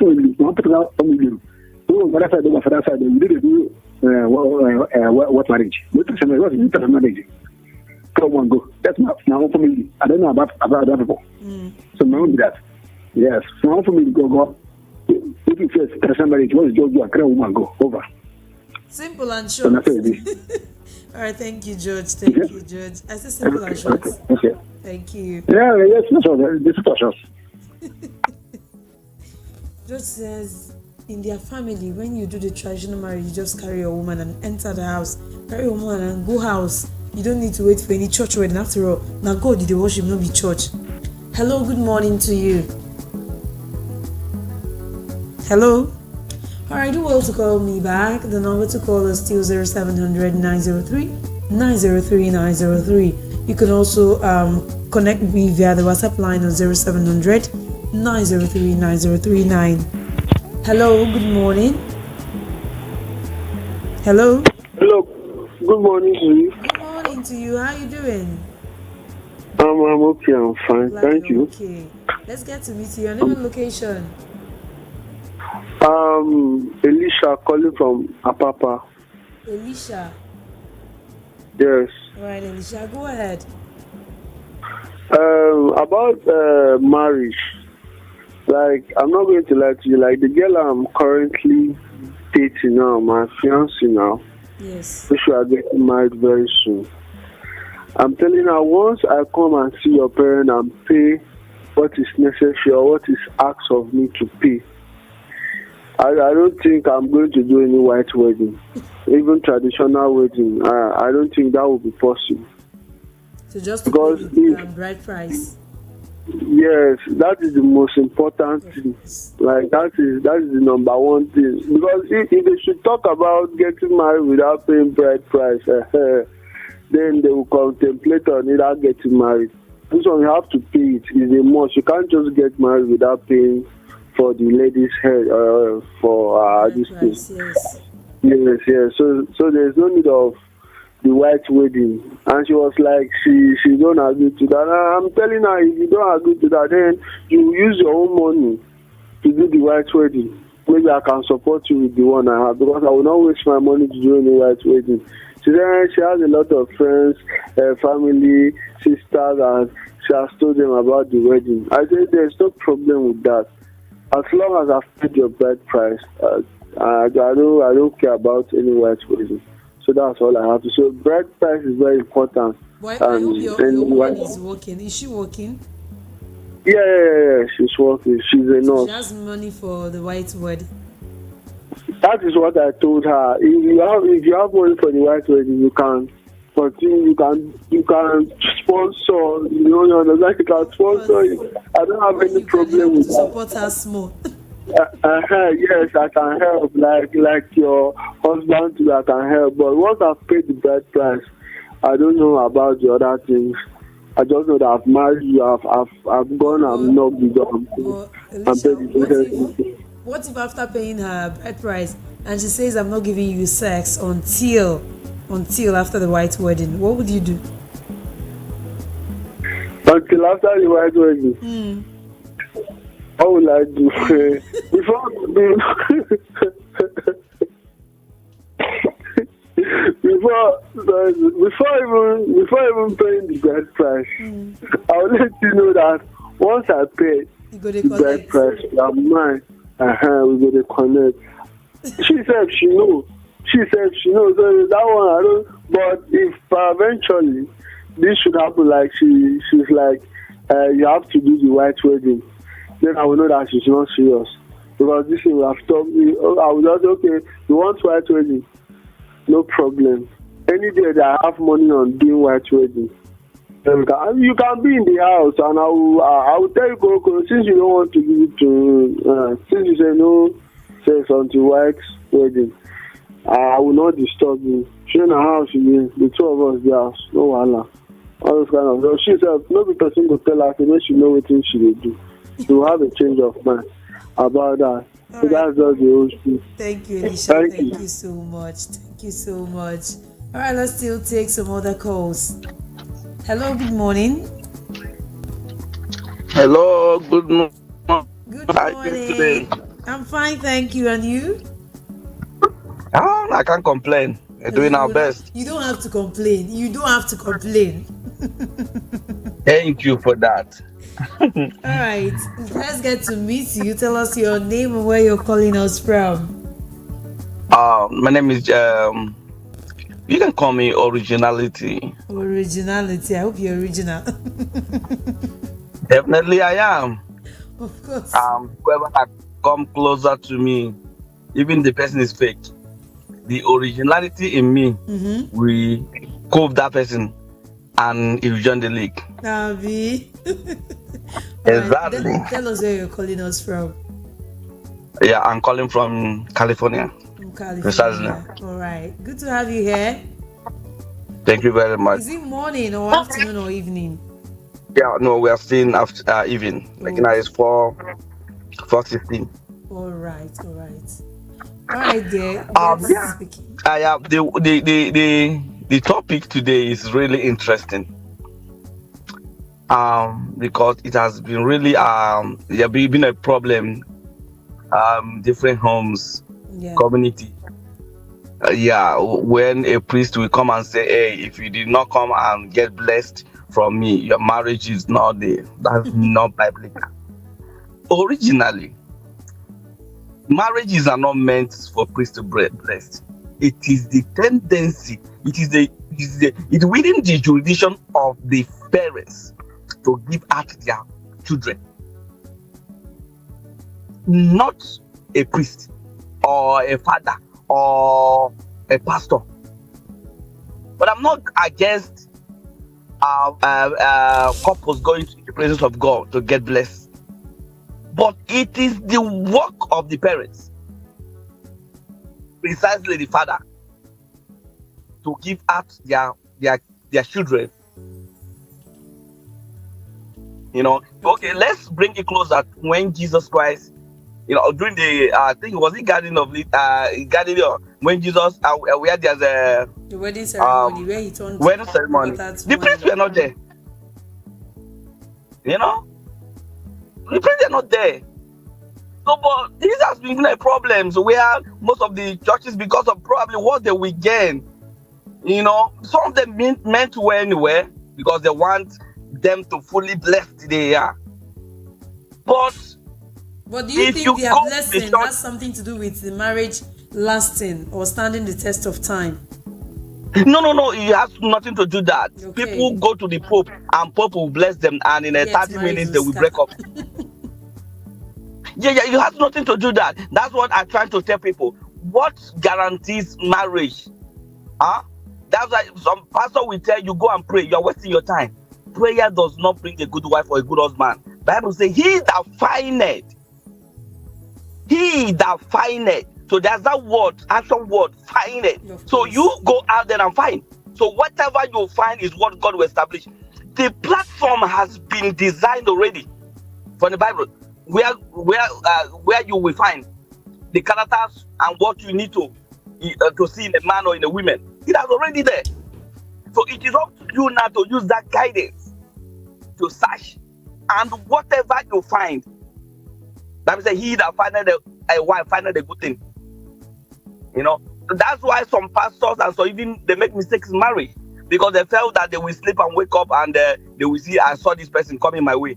personal family do. So my father side, we didn't do what marriage? What marriage? Come on, go. That's my own family. I don't know about other people. So my own do that. Yes, my own family go. If you say traditional marriage, what is George do? A grand woman go over. Simple and short. So all right, thank you, George. Thank you, George. I said simple and short. Okay. Thank you. Yeah, yes, no problem. This is for sure. George says, in their family, when you do the traditional marriage, you just carry a woman and enter the house. Carry a woman and go house. You don't need to wait for any church wedding. After all, now God did the worship, not be church. Hello, good morning to you. Hello. All right, do well to call me back. The number to call is still 0700 903 903 903. You can also connect with me via the WhatsApp line on 0700 903 9039. Hello, good morning. Hello. Hello, good morning to you. Good morning to you. How are you doing? I'm okay, I'm fine. Thank you. Okay. Let's get to meet you. Your name and location. Elisha calling from Apapa. Elisha. Yes. All right, Elisha, go ahead. About marriage, like, I'm not going to lie to you, like, the girl I'm currently dating now, my fiancé now, yes, we are getting married very soon. I'm telling her, once I come and see your parent and pay what is necessary or what is asked of me to pay, I don't think I'm going to do any white wedding. Even traditional wedding, I don't think that will be possible. So just because the bride price. Yes, that is the most important thing. Like that is the number one thing. Because if they should talk about getting married without paying bride price, then they will contemplate on either getting married. This one you have to pay it. It's a must. You can't just get married without paying for the lady's head for this thing. Yes. Yes. So there's no need of the white wedding. And she was like, she don't agree to that. And I'm telling her, if you don't agree to that, then you use your own money to do the white wedding. Maybe I can support you with the one I have, because I will not waste my money to do any white wedding. She has a lot of friends, family, sisters, and she has told them about the wedding. I said there's no problem with that. As long as I've paid your bride price, I don't care about any white wedding. So that's all I have to say. So bride price is very important. But I hope your woman is working. Is she working? Yeah, she's working. She's a nurse. She has money for the white wedding. That is what I told her. If you have money for the white wedding, you can continue. You can sponsor. You understand? You can sponsor it. I don't have any problem with that. Support her small. Yes, I can help. Like your husband too, I can help. But once I've paid the bride price, I don't know about the other things. I just know that I've married you. I've gone and knocked the door. Elisha, What if after paying her bride price and she says, I'm not giving you sex until after the white wedding? What would you do? Until after the white wedding. What will I do? before even paying the bride price, I'll let you know that once I pay the bride price, I'm mine. We go to connect. She said she knows. So that one I don't. But if eventually this should happen, like she's like, you have to do the white wedding, then I will know that she's not serious. Because this thing will have stopped me. I will just say, okay, you want white wedding? No problem. Any day that I have money on doing white wedding, then you can be in the house, and I will tell you, Coco, since you don't want to give it to, since you say no sex until white wedding, I will not disturb you. She in the house, the two of us, the house, no wahala. All those kind of. So she said, no person will tell her, so make she know what she will do. She will have a change of mind about that. So that's just the whole thing. Thank you, Elisha. Thank you so much. Thank you so much. All right, let's still take some other calls. Hello, good morning. Hello, good morning. Good morning. I'm fine, thank you. And you? I can't complain. We're doing our best. You don't have to complain. Thank you for that. All right, let's get to meet you. Tell us your name and where you're calling us from. My name is you can call me Originality. Originality. I hope you're original. Definitely I am. Of course. Whoever had come closer to me, even the person is fake. The originality in me, we cove that person and if you join the league. Nabi. Exactly. Right, tell us where you're calling us from. Yeah, I'm calling from California. From California. Precisely. All right. Good to have you here. Thank you very much. Is it morning or afternoon or evening? Yeah, no, we are still after evening. Like now it's 4:15. All right. All right, there. The topic today is really interesting. Because it has been really been a problem. Different homes, community. When a priest will come and say, "Hey, if you did not come and get blessed from me, your marriage is not there." That's not biblical. Originally, marriages are not meant for priests to be blessed. It is the tendency. It's within the jurisdiction of the parents to give out their children, not a priest or a father or a pastor. But I'm not against couples going to the presence of God to get blessed. But it is the work of the parents, precisely the father, to give out their children. Okay, let's bring it closer. When Jesus Christ, during the I think it was the Garden of Galilee, when Jesus where there's the wedding ceremony where he turned wedding ceremony, the priests were not there. The priests are not there. So, but this has been a problem. So where most of the churches, because of probably what they will gain, some of them meant to wear anywhere because they want them to fully bless the year. But do you think their blessing has something to do with the marriage lasting or standing the test of time? No, it has nothing to do that. Okay. People go to the Pope and Pope will bless them, and in 30 minutes they will break up. It has nothing to do that. That's what I'm trying to tell people. What guarantees marriage? That's why some pastor will tell you, go and pray. You're wasting your time. Prayer does not bring a good wife or a good husband. Bible says, he that findeth. So there's that word, action word, findeth. So you go out there and find. So whatever you find is what God will establish. The platform has been designed already from the Bible, where you will find. the characters and what you need to see in a man or in a woman. It is already there. So it is up to you now to use that guidance to search, and whatever you find, that means he that findeth a wife findeth a good thing. You know, that's why some pastors and so even they make mistakes in marriage, because they felt that they will sleep and wake up and they will see, I saw this person coming my way.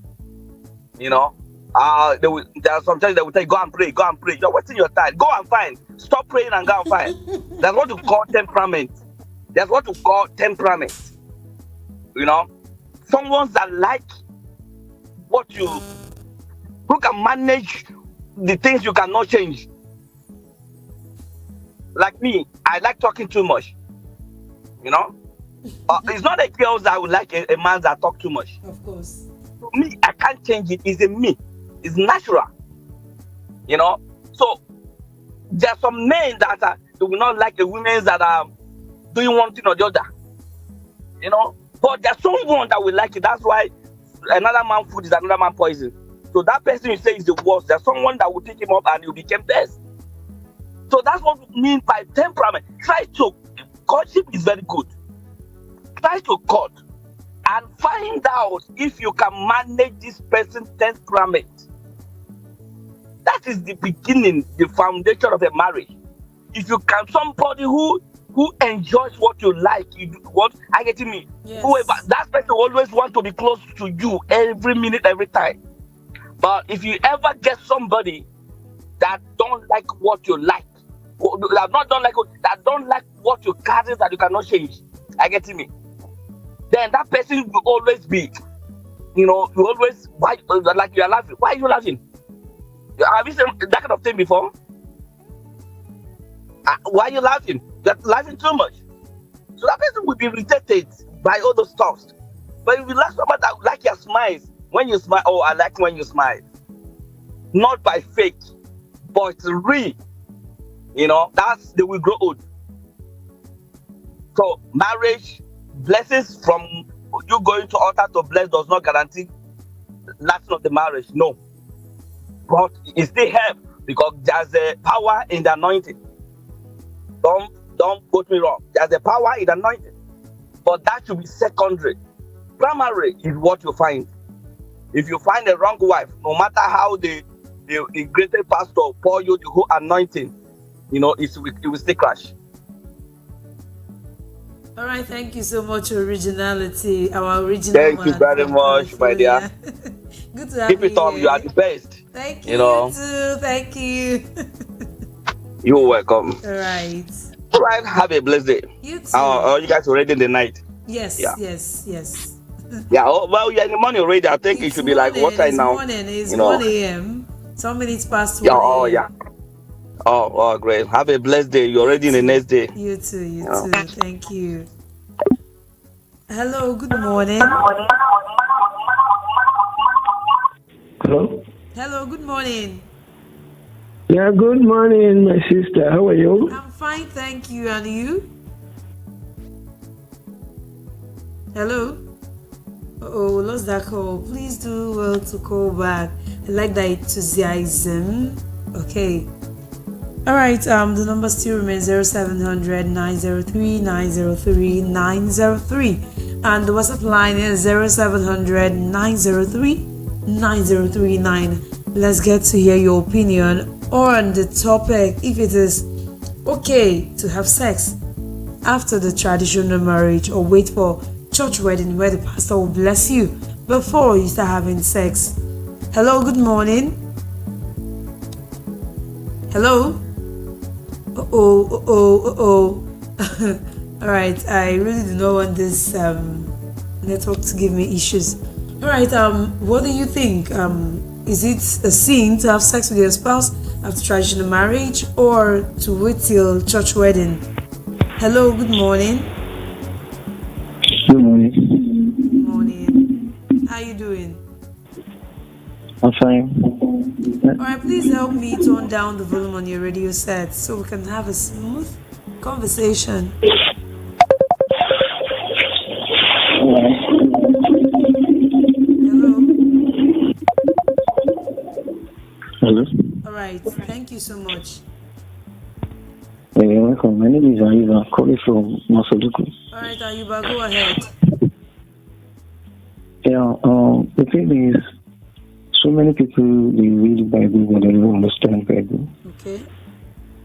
You know, there are sometimes they will tell you, go and pray. You're wasting your time. Go and find. Stop praying and go and find. That's what you call temperament. You know, someone that like who can manage the things you cannot change. Like me, I like talking too much. You know, it's not a girl that would like a man that talk too much. Of course. To me, I can't change it. It's in me. It's natural. You know, so there are some men that they will not like the women that are doing one thing or the other. You know, but there's someone that will like it. That's why another man food is another man poison. So that person you say is the worst. There's someone that will take him up and you become best. So that's what we mean by temperament. Courtship is very good. Try to court and find out if you can manage this person's temperament. That is the beginning, the foundation of a marriage. If you can, somebody who enjoys what you like, what I get me. Yes. Whoever that person always want to be close to you every minute, every time. But if you ever get somebody that don't like what you like, that don't like what you carry that you cannot change, I get me. Then that person will always be, you know, you always like you are laughing. Why are you laughing? Have you seen that kind of thing before? Why are you laughing? You're laughing too much. So that person will be irritated by all those stuff. But if you like somebody that like your smiles, when you smile, oh, I like when you smile. Not by fake, but real. You know, they will grow old. So marriage, blessings from you going to altar to bless does not guarantee lasting of the marriage. No. But it still helps because there's a power in the anointing. Don't quote me wrong. There's a power in the anointing. But that should be secondary. Primary is what you find. If you find a wrong wife, no matter how the greatest pastor pour you the whole anointing, you know, it will still crash. All right, thank you so much, originality. Our original. Thank you very much, my dear. Good to have Keep it up. You are the best. Thank you. You know. You too. Thank you. You're welcome. All right. All right. Have a blessed day. You too. Are you guys already in the night? Yes. Yeah. Yes. Yeah. Oh, well, you're in the morning already. I think it should be like what time now? It's 1 a.m. Some minutes past 1 Yeah. Oh, yeah. Oh, great. Have a blessed day. You're already in the next day. You too. You too. Thank you. Hello. Good morning. Hello. Hello. Good morning. Yeah. Good morning, my sister. How are you? I'm fine, thank you. And you? Hello. Oh, lost that call. Please do well to call back. I like that enthusiasm. Okay. All right. The number still remains 0700 903 903 903, and the WhatsApp line is 0700 903 9039. Let's get to hear your opinion on the topic. If it is okay to have sex after the traditional marriage, or wait for church wedding where the pastor will bless you before you start having sex. Hello, good morning. Hello. Oh. All right, I really do not want this network to give me issues. All right, what do you think? Is it a sin to have sex with your spouse after traditional marriage, or to wait till church wedding? Hello, good morning. Good morning. Good morning. How are you doing? I'm fine. All right, please help me tone down the volume on your radio set so we can have a smooth conversation. Hello. All right, thank you so much. welcome. My name is Ayuba, calling from Masaduku. All right, Ayuba, go ahead. Yeah, the thing is, so many people they read the Bible but they don't understand the Bible. Okay.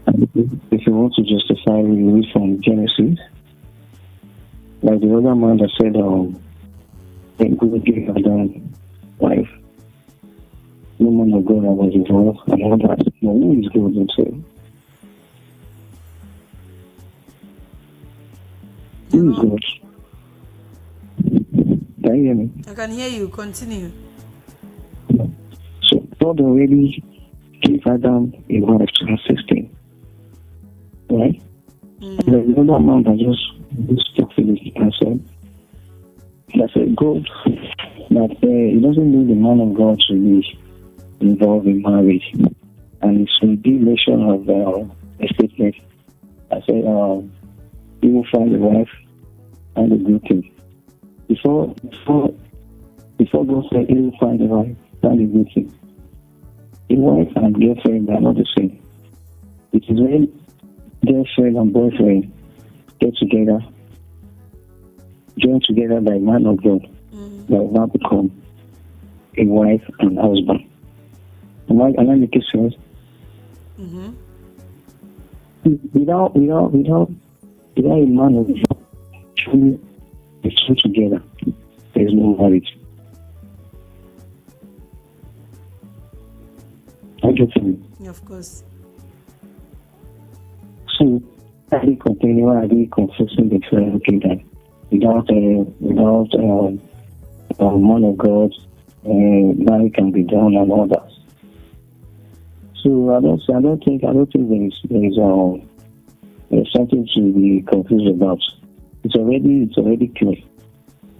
And if you want to justify, you read from Genesis. Like the other man that said, then God gave Adam wife. No man of God was involved and all that. No, who is God himself? Who is God? Can you hear me? I can hear you. Continue. So God already gave Adam a wife to have 16. Right? There's another man that just spoke to me and said, God, that he doesn't need the man of God to be involved in marriage. And it's a big nation of a statement. I said, he will find a wife and a good thing. Before God said he will find a wife and a good thing. A wife and girlfriend are not the same. It is when girlfriend and boyfriend get together, join together by man of God, that will now become a wife and husband. Am I making sense? Without a man of God truly the two together, there is no marriage. I get it. Yeah, of course. So, I be complaining, I be confessing the truth, okay, that without man of God, marriage can be done and all that. So I don't think there's something to be confused about. It's already clear.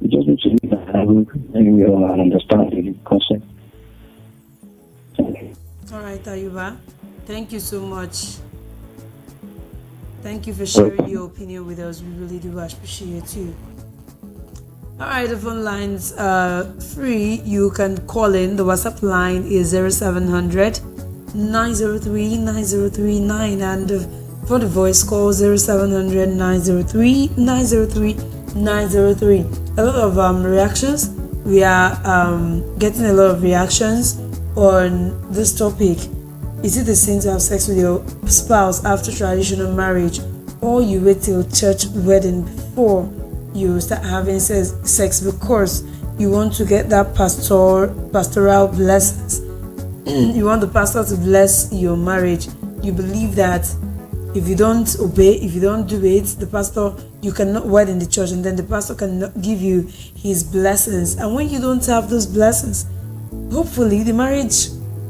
You just need to read the Bible and you understand the concept. All right, Ayuba. Thank you so much. Thank you for sharing your opinion with us. We really do appreciate you. All right, the phone lines are free. You can call in. The WhatsApp line is 0700 903 9039, and for the voice call 0700 903 903 903. A lot of reactions. We are getting a lot of reactions on this topic. Is it the sin to have sex with your spouse after traditional marriage, or you wait till church wedding before you start having sex because you want to get that pastoral blessings? You want the pastor to bless your marriage. You believe that if you don't obey, if you don't do it, the pastor, you cannot wed in the church, and then the pastor cannot give you his blessings. And when you don't have those blessings, hopefully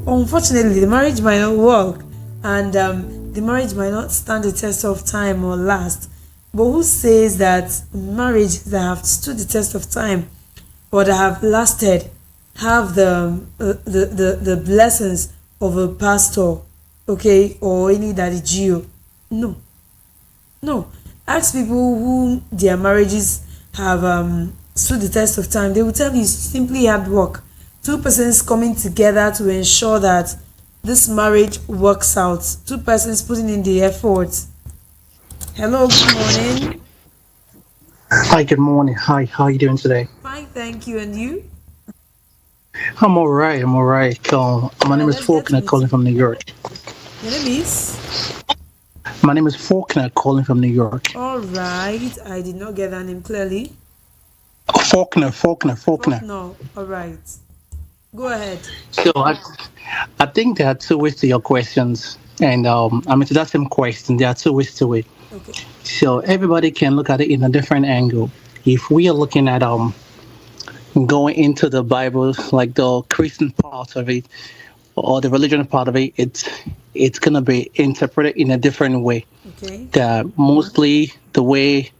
unfortunately the marriage might not work, and the marriage might not stand the test of time or last. But who says that marriage that have stood the test of time or that have lasted have the blessings of a pastor, okay, or any daddy Gio? No. Ask people who their marriages have stood the test of time. They will tell you it's simply hard work. Two persons coming together to ensure that this marriage works out. Two persons putting in the effort. Hello, good morning. Hi, good morning. Hi, how are you doing today? Fine, thank you. And you? I'm all right. My name is Faulkner, calling from New York. Your name is? My name is Faulkner, calling from New York. All right. I did not get that name clearly. Faulkner. No. All right. Go ahead. So I think there are two ways to your questions, and to that same question, there are two ways to it. Okay. So everybody can look at it in a different angle. If we are looking at going into the Bible, like the Christian part of it or the religion part of it, it's gonna be interpreted in a different way. Okay. That mostly the way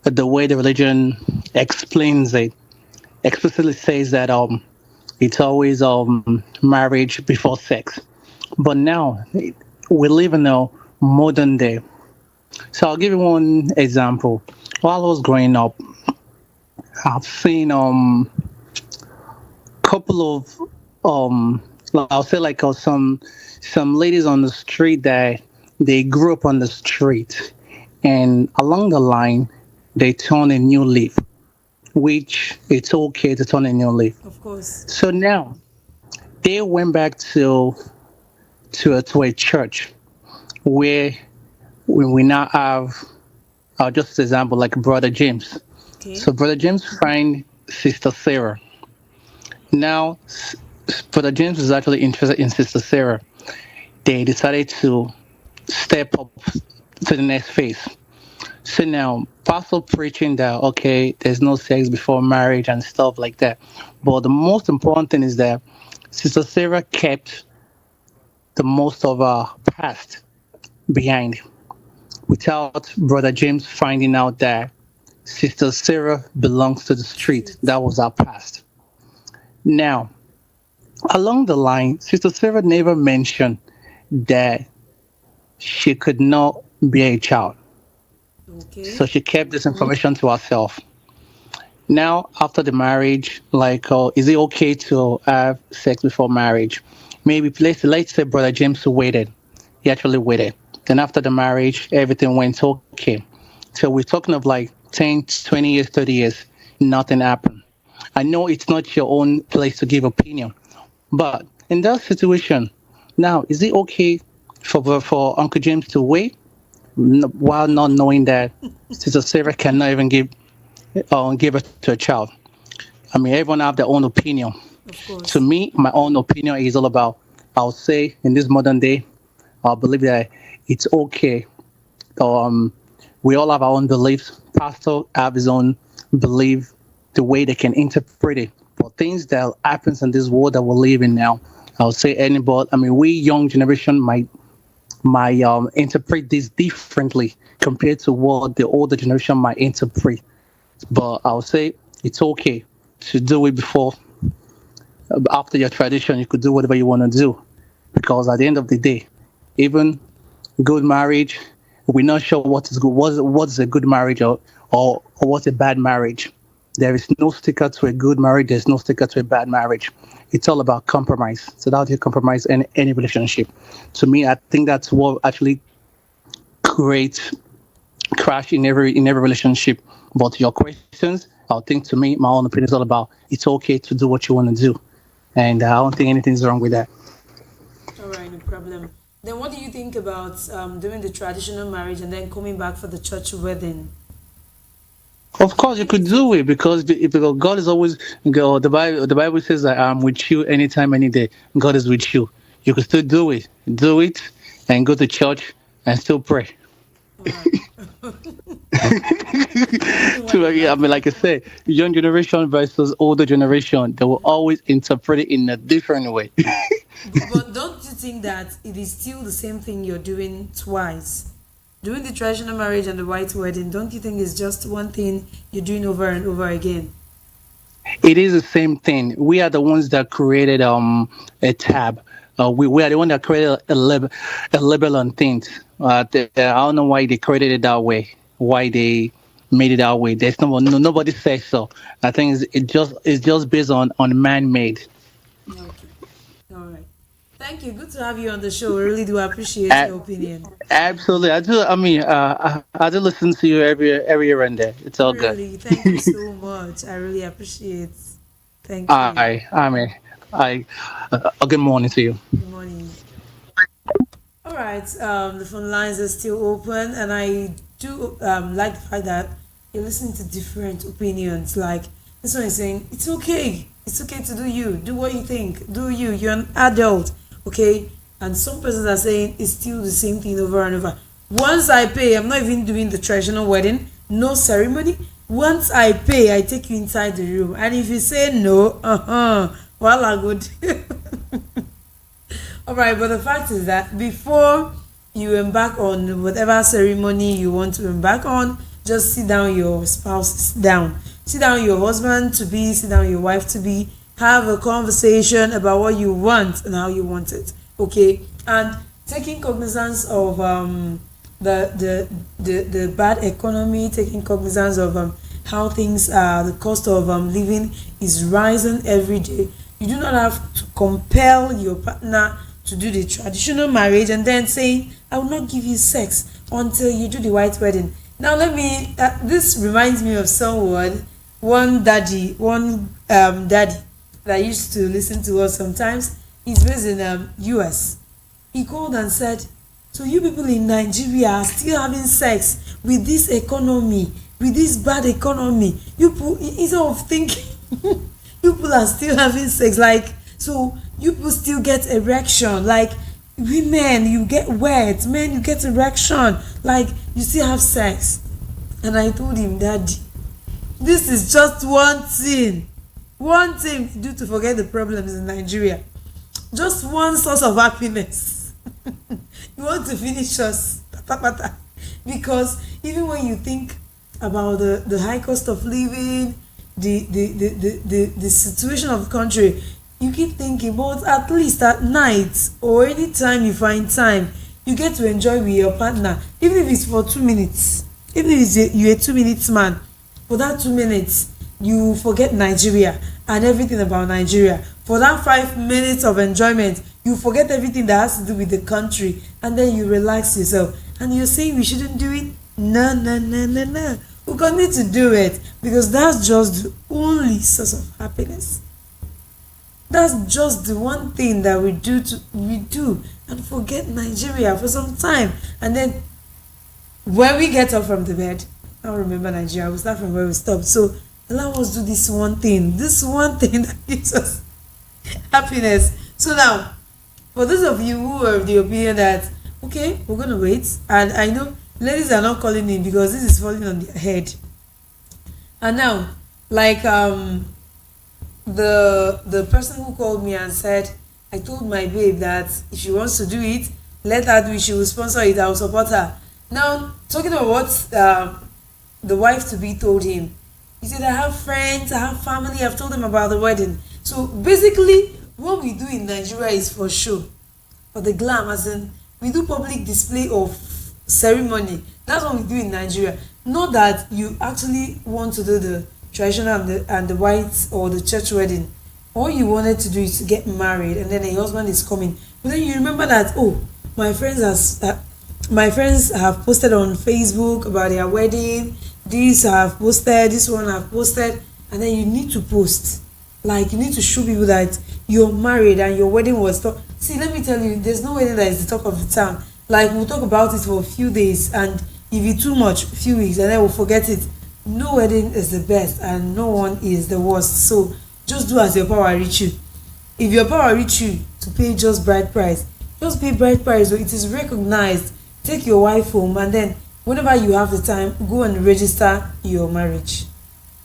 the religion explains it explicitly says that it's always marriage before sex. But now we live in a modern day. So I'll give you one example. While I was growing up, I've seen couple of I'll say like some ladies on the street that they grew up on the street, and along the line, they turn a new leaf, which it's okay to turn a new leaf. Of course. So now they went back to a church where we now have, just an example, like Brother James. Okay. So Brother James find Sister Sarah. Now, Brother James is actually interested in Sister Sarah. They decided to step up to the next phase. So now, pastor preaching that, okay, there's no sex before marriage and stuff like that. But the most important thing is that Sister Sarah kept the most of her past behind without Brother James finding out that Sister Sarah belongs to the street. That was our past. Now, along the line, Sister Sarah never mentioned that she could not be a child. Okay. So she kept this information to herself. Now, after the marriage, like, is it okay to have sex before marriage? Maybe let's say Brother James waited. He actually waited. Then after the marriage, everything went okay. So we're talking of like 10, 20 years, 30 years, nothing happened. I know it's not your own place to give opinion, but in that situation, now, is it okay for Uncle James to wait while not knowing that Sister Sarah cannot even give it to a child? I mean, everyone have their own opinion. Of course. To me, my own opinion is all about, I'll say in this modern day, I believe that it's okay. We all have our own beliefs. Pastor have his own belief, the way they can interpret it. But things that happens in this world that we're living now, I'll say anybody. I mean, we young generation might interpret this differently compared to what the older generation might interpret. But I'll say it's okay to do it before. After your tradition, you could do whatever you want to do, because at the end of the day, even good marriage, we're not sure what is good, what's a good marriage or what's a bad marriage. There is no sticker to a good marriage. There's no sticker to a bad marriage. It's all about compromise. So that's how you compromise in any relationship. To me, I think that's what actually creates crash in every relationship. But to your questions, I think to me, my own opinion is all about it's okay to do what you want to do. And I don't think anything's wrong with that. All right, no problem. Then what do you think about doing the traditional marriage and then coming back for the church wedding? Of course, you could do it because God is always God. The Bible says that I'm with you anytime, any day. God is with you. You can still do it, and go to church and still pray. So, yeah, I mean, like I said, young generation versus older generation, they will always interpret it in a different way. But don't you think that it is still the same thing you're doing twice? Doing the traditional marriage and the white wedding, don't you think it's just one thing you're doing over and over again? It is the same thing. We are the ones that created a tab. We are the one that created a label on things. I don't know why they created it that way. Why they made it that way? There's nobody says so. I think it's just based on man-made. Okay. All right. Thank you. Good to have you on the show. I really do appreciate your opinion. Absolutely, I do. I mean, I do listen to you every year and there. It's all Really, good. thank you so much. I really appreciate. Thank you. I mean, good morning to you. Good morning. All right. The phone lines are still open, and I do like the fact that you're listening to different opinions. Like this one is saying, it's okay. It's okay to do you. Do what you think. Do you. You're an adult. Okay. And some persons are saying it's still the same thing over and over. Once I pay, I'm not even doing the traditional wedding. No ceremony. Once I pay, I take you inside the room. And if you say no, well, I good. All right, but the fact is that before you embark on whatever ceremony you want to embark on, just sit down your spouse down. Sit down your husband to be, sit down your wife to be, have a conversation about what you want and how you want it. Okay, and taking cognizance of the bad economy, taking cognizance of how things are, the cost of living is rising every day. You do not have to compel your partner to do the traditional marriage and then saying, I will not give you sex until you do the white wedding. Now this reminds me of someone, one daddy that I used to listen to us sometimes. He's based in US. He called and said, so you people in Nigeria are still having sex with this economy, with this bad economy. You people, instead of thinking, you people are still having sex, like, so you people still get erection, like women you get wet, men you get erection, like you still have sex. And I told him, Daddy, this is just one thing to do to forget the problems in Nigeria. Just one source of happiness. You want to finish us, because even when you think about the high cost of living, the situation of the country, you keep thinking, but at least at night or anytime you find time, you get to enjoy with your partner, even if it's for 2 minutes, even if you're a 2 minutes man. For that 2 minutes, you forget Nigeria and everything about Nigeria. For that 5 minutes of enjoyment, you forget everything that has to do with the country, and then you relax yourself. And you're saying we shouldn't do it? No. We continue to do it, because that's just the only source of happiness. That's just the one thing that we do and forget Nigeria for some time. And then when we get up from the bed, I'll remember Nigeria. We'll start from where we stopped. So allow us to do this one thing that gives us happiness. So now, for those of you who are of the opinion that, okay, we're going to wait, and I know ladies are not calling in because this is falling on their head. And now, like the person who called me and said, I told my babe that if she wants to do it, let her do it, she will sponsor it, I will support her. Now, talking about what the wife to be told him, he said, I have friends, I have family, I've told them about the wedding. So basically, what we do in Nigeria is for show, for the glam, as in we do public display of ceremony. That's what we do in Nigeria. Not that you actually want to do the traditional and the white or the church wedding. All you wanted to do is to get married, and then a husband is coming. But then you remember that, oh, my friends have posted on Facebook about their wedding. These have posted, this one have posted, and then you need to post. Like, you need to show people that you're married and your wedding was talk. See, let me tell you, there's no wedding that is the talk of the town. Like, we'll talk about it for a few days, and if it's too much, a few weeks, and then we'll forget it. No wedding is the best, and no one is the worst. So just do as your power reach you. If your power reach you to pay just bride price, just pay bride price. So it is recognized. Take your wife home, and then whenever you have the time, go and register your marriage,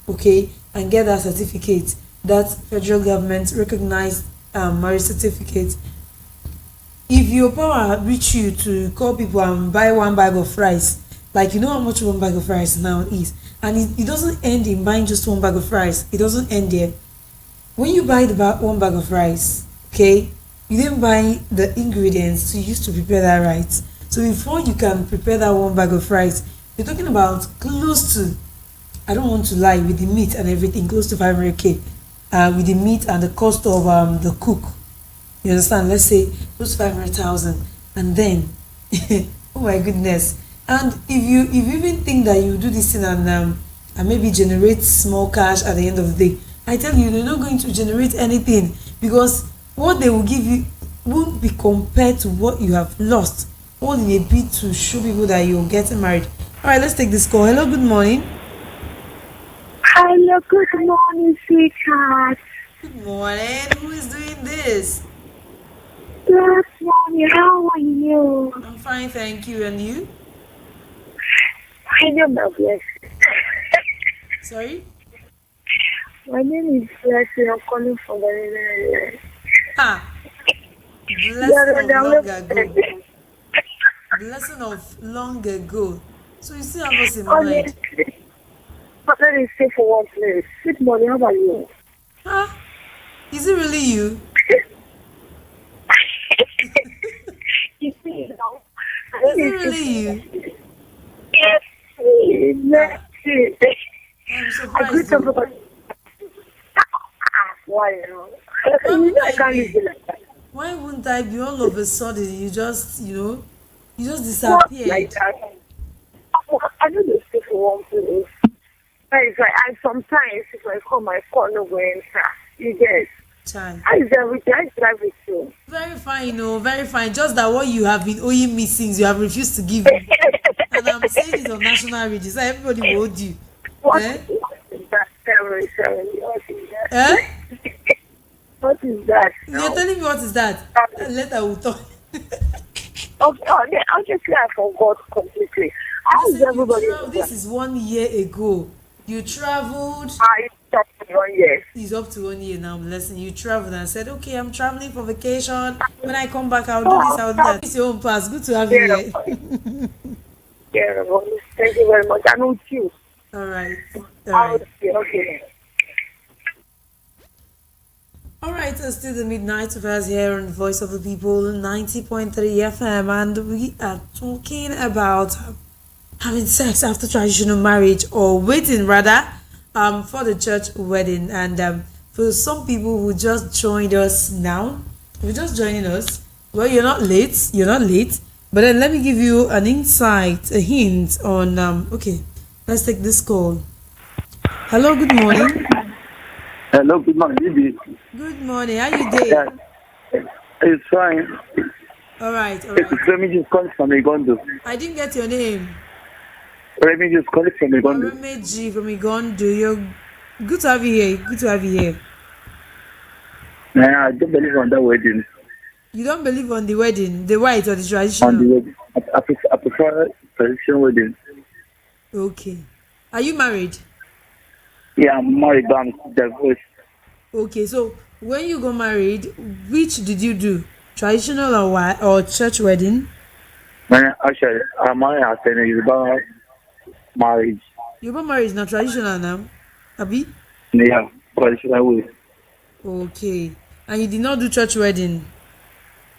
okay, and get that certificate, that federal government recognized marriage certificate. If your power reach you to call people and buy one bag of rice, like, you know how much one bag of rice now is, and it doesn't end in buying just one bag of rice. It doesn't end there. When you buy one bag of rice, okay, you then buy the ingredients to use to prepare that rice. So before you can prepare that one bag of rice, you're talking about close to, I don't want to lie, with the meat and everything, close to 500k, with the meat and the cost of the cook. You understand? Let's say close to 500,000, and then oh my goodness. And if you even think that you do this thing and maybe generate small cash at the end of the day, I tell you, they're not going to generate anything, because what they will give you won't be compared to what you have lost, all in a bid to show people that you're getting married. All right, let's take this call. Hello, good morning. Hello, good morning, sweetheart. Good morning. Who is doing this? Good morning. How are you? I'm fine, thank you. And you? My name is Blessing. Sorry? My name is Blessing. I'm calling from the Netherlands. Blessing of long ago. Blessing of long ago. So you still have us in mind. But let me stay for one place. Good morning. How about you? Is it really you? You see, now. Is it really you? Yes, that's it. I'm surprised. Why? Why Why wouldn't I be all of a sudden? You just, you just Not disappeared. like that. I know those people one place. That is why I sometimes if I call my phone no go answer. You get. Chai. How is everything? How is everything? Very fine, very fine. Just that what you have been owing me since you have refused to give me. And I'm saying it on national radio, so everybody will hold you. What Eh? is that? Sorry. What is that? Eh? What is that? You're telling me what is that? Later we'll talk. Okay, obviously I forgot completely. How is Listen, everybody? this is 1 year ago. You traveled. I stopped 1 year. It's up to 1 year now. Listen, you traveled and said, okay, I'm traveling for vacation. When I come back, I'll do this, I'll do that. It's your own pass. Good to have you here. Yeah, thank you very much. I'm with you. All right. Okay. All right, it's still the midnight of us here on the Voice of the People, 90.3 FM, and we are talking about having sex after traditional marriage, or waiting rather, for the church wedding. And for some people who just joined us now, if you're just joining us, well, you're not late, but then let me give you an insight, a hint on, okay, let's take this call. Hello, good morning. Hello, good morning, Bibi. Good morning, how you doing? Yeah, it's fine. All right. Let me just call from Igondo. I didn't get your name. Let me just call it from Igondo. Remeji from Igondo. You're good to have you here. Nah, I don't believe on that wedding. You don't believe on the wedding, the white or the traditional? On the wedding. I prefer traditional wedding. Okay. Are you married? Yeah, I'm married, but I'm divorced. Okay, so when you got married, which did you do? Traditional or church wedding? Actually, I'm married at a Yoruba marriage. Yoruba marriage is not traditional now, Abi? Yeah, traditional way. Okay. And you did not do church wedding?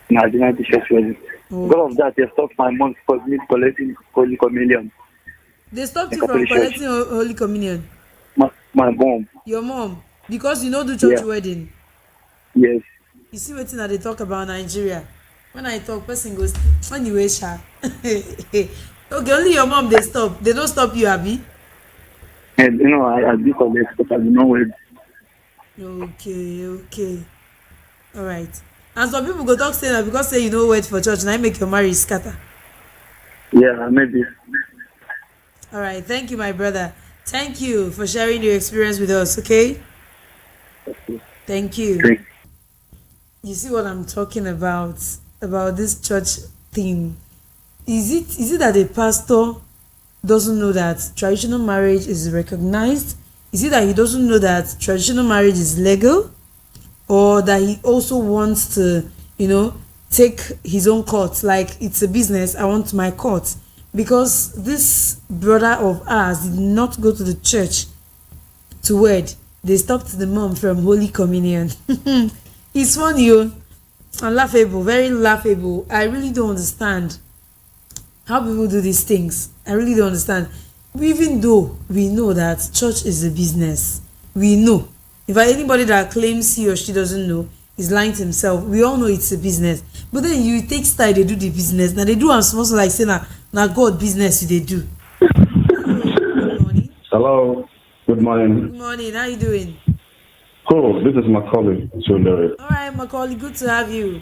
No, I did not do church wedding. Oh. Because of that, they stopped my mom from me collecting Holy Communion. They stopped you from collecting Holy Communion? My mom. Your mom? Because you know do church wedding? Yes. You see what they talk about Nigeria? When I talk, person goes, anyway, sha. Okay, only your mom, they stop. They don't stop you, Abi? And, I do collect, but I do not wed. Okay. All right. And some people go talk say that because say you know wait for church, now make your marriage scatter. Yeah, maybe. All right. Thank you, my brother. Thank you for sharing your experience with us, okay? Thank you. You see what I'm talking about this church thing. Is it that a pastor doesn't know that traditional marriage is recognized? Is it that he doesn't know that traditional marriage is legal? Or that he also wants to, take his own court, like it's a business, I want my court? Because this brother of ours did not go to the church to wed. They stopped the mom from Holy Communion. It's funny, and laughable, very laughable. I really don't understand how people do these things. I really don't understand. Even though we know that church is a business, we know. If anybody that claims he or she doesn't know is lying to himself. We all know it's a business. But then you take style, they do the business. Now they do and small like say now God business they do. Good morning. Hello. Good morning. Good morning. How you doing? Oh, this is Macaulay. All right, Macaulay. Good to have you.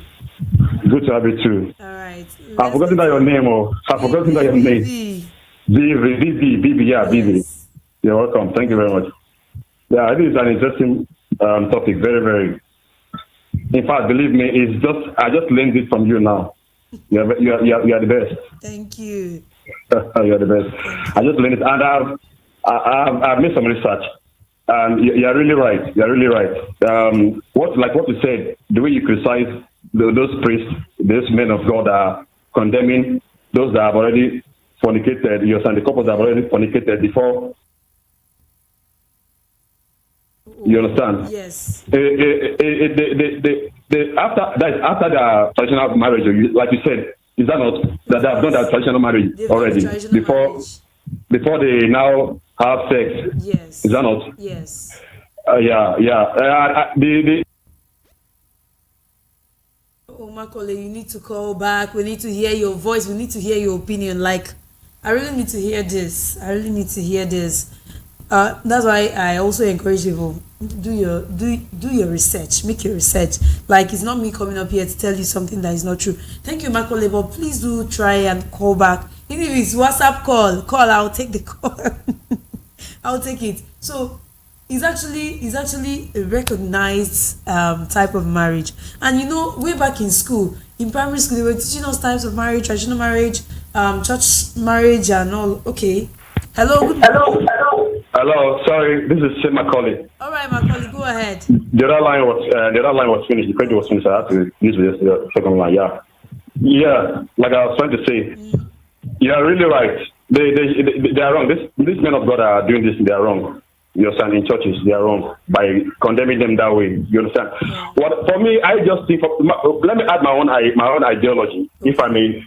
Good to have you too. All right. I've forgotten that your name. I've forgotten that your name. Bibi. Yeah, Bibi. You're welcome. Thank you very much. Yeah, this is an interesting topic. Very, very. In fact, believe me, I just learned it from you now. You are the best. Thank you. You are the best. I just learned it, and I've made some research, and you're really right. You're really right. What you said, the way you criticize those priests, those men of God are condemning those that have already fornicated. You're saying the couples that have already fornicated before. You understand? Yes. After the traditional marriage, like you said, is that not that they have done that traditional marriage already before they now have sex? Yes. Is that not? Yes. Oh, Makole, you need to call back. We need to hear your voice. We need to hear your opinion. Like, I really need to hear this. I really need to hear this. That's why I also encourage people, do your research. Make your research. Like, it's not me coming up here to tell you something that is not true. Thank you, Makole, but please do try and call back. Even if it's WhatsApp call, I'll take the call. I'll take it. So it's actually a recognized type of marriage. And way back in school, in primary school, they were teaching us types of marriage, traditional marriage, church marriage, and all. Okay. Hello. Hello. Sorry, this is Sim Macaulay. All right, Macaulay, go ahead. The other line was finished. The credit was finished. I had to use the second line. Yeah. Like I was trying to say, you're really right. They are wrong. These men of God are doing this. They are wrong. You understand? In churches, they are wrong by condemning them that way. You understand? What for me, I just think. Let me add my own ideology, if I may.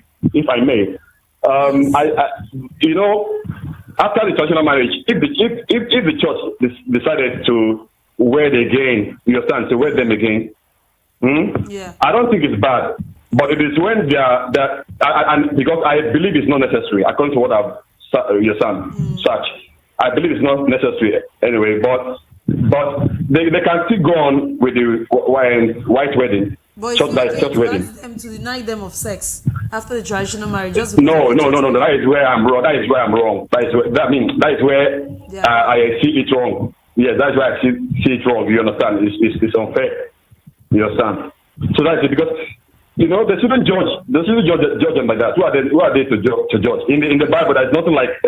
After the traditional marriage, if the church decided to wed again, you understand, to wed them again, I don't think it's bad. But it is when they are that, and because I believe it's not necessary, according to what I've searched. I believe it's not necessary anyway. But they can still go on with the white wedding. But church wedding. Them to deny them of sex after the traditional marriage. No. That is where I'm wrong. That is where I see it wrong. Yes, that's why I see it wrong. You understand? It's unfair. You understand? So that's it, because they shouldn't judge them like that. Who are they to judge? In the Bible, there's nothing like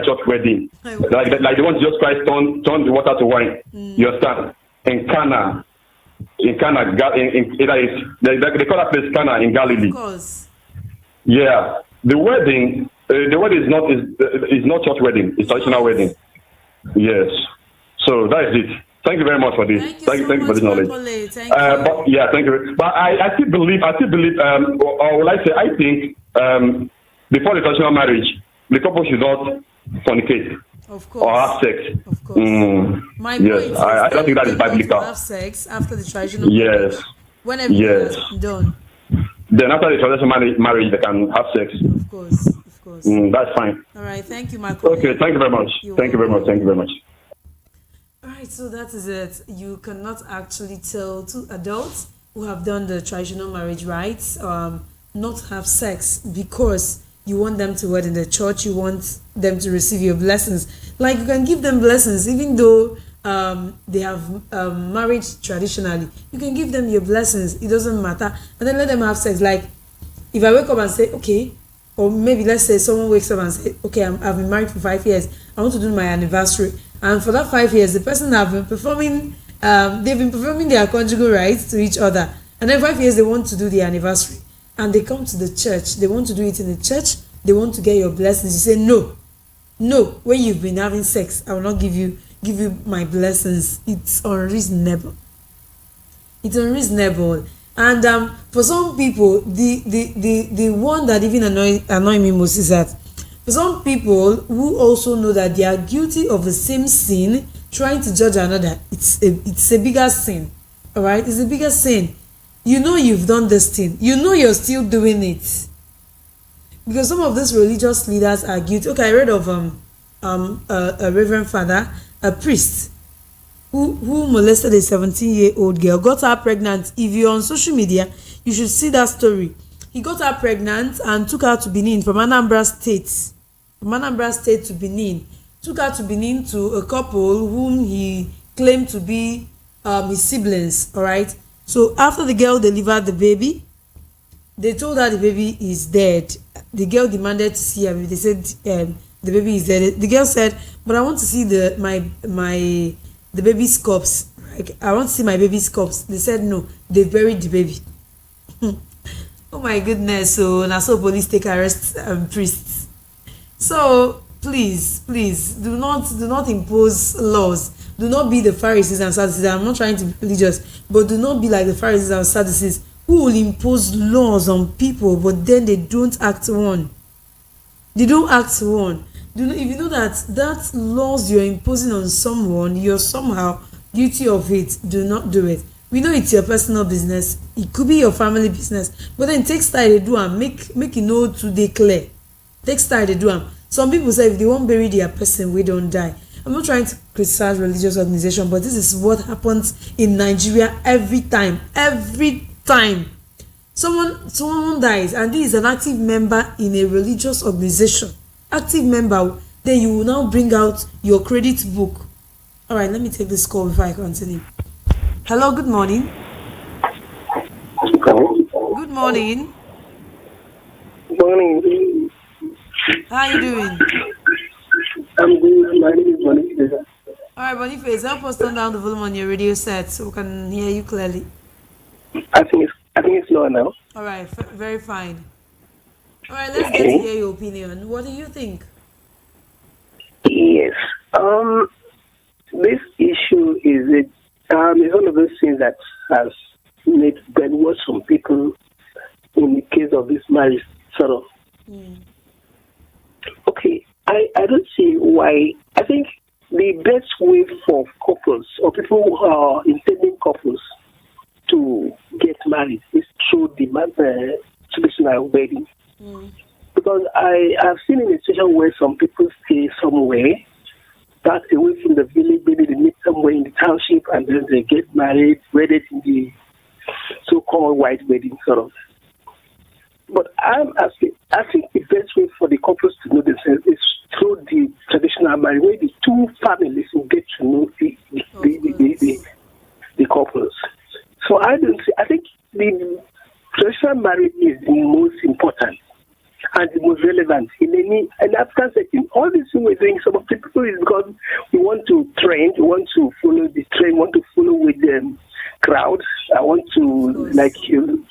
church wedding. Like the one Jesus Christ turned the water to wine. You understand? In Cana, they call that place Cana in Galilee. Of course. Yeah, the wedding is not church wedding. It's traditional wedding. Yes. So that is it. Thank you very much for this. Thank you for this knowledge. Thank you. But I still believe. Or will I say? I think before the traditional marriage, the couple should not fornicate. Of course. Or have sex. Of course. Yes, I don't think that is biblical. Have sex after the traditional marriage. Yes. Whenever it's done. Then after the traditional marriage, they can have sex. Of course. That's fine. All right. Thank you, Michael. Okay. Thank you very much. Thank you very much. All right. So that is it. You cannot actually tell two adults who have done the traditional marriage rites not have sex because you want them to wed in the church. You want them to receive your blessings. Like, you can give them blessings even though they have married traditionally. You can give them your blessings. It doesn't matter. And then let them have sex. Like, if I wake up and say, okay, or maybe let's say someone wakes up and say, okay, I've been married for 5 years. I want to do my anniversary. And for that 5 years, the person have been performing, they've been performing their conjugal rights to each other. And then 5 years, they want to do the anniversary. And they come to the church. They want to do it in the church. They want to get your blessings. You say, no, when you've been having sex, I will not give you my blessings. It's unreasonable. And for some people, the one that even annoy me most is that for some people who also know that they are guilty of the same sin, trying to judge another, it's a bigger sin. All right, it's a bigger sin. You've done this thing. You're still doing it. Because some of these religious leaders are guilty. Okay, I read of a reverend father, a priest, who molested a 17-year-old girl, got her pregnant. If you're on social media, you should see that story. He got her pregnant and took her to Benin from Anambra State to Benin. Took her to Benin to a couple whom he claimed to be his siblings. All right. So after the girl delivered the baby, they told her the baby is dead. The girl demanded to see her baby. They said the baby is dead. The girl said, "But I want to see the baby's corpse. Like, I want to see my baby's corpse." They said no. They buried the baby. Oh my goodness! So now, so police take arrest priests. So please, do not impose laws. Do not be the Pharisees and Sadducees. I'm not trying to be religious, but do not be like the Pharisees and Sadducees who will impose laws on people, but then they don't act one. They don't act one. If you know that laws you're imposing on someone, you're somehow guilty of it, do not do it. We know it's your personal business. It could be your family business. But then take style they do and make it know to dey clear. Take style they do am. Some people say if they won't bury their person, we don't die. I'm not trying to criticize religious organization, but this is what happens in Nigeria every time. Every time. Someone dies and this is an active member in a religious organization. Active member, then you will now bring out your credit book. All right, let me take this call before I continue. Hello, good morning. Good morning. Morning. How are you doing? I'm good. My name is Boniface. All right, Boniface, help us turn down the volume on your radio set so we can hear you clearly. I think it's lower now. All right, very fine. All right, let's get to hear your opinion. What do you think? Yes. This issue is one of those things that has made brainwash some people in the case of this marriage sort of. Okay, I don't see why. I think the best way for couples or people who are intending couples to get married is through the traditional wedding. Because I have seen in a situation where some people stay somewhere back away from the village, maybe they meet somewhere in the township and then they get married, wedded in the so-called white wedding sort of. But I'm asking, I think the best way for the couples to know themselves is through the traditional marriage, where the two families will get to know the couples. So I think the traditional marriage is the most important and the most relevant in any African setting. All this thing we're doing, some of the people is because we want to trend, we want to follow the trend, want to follow with the crowds. I want to, like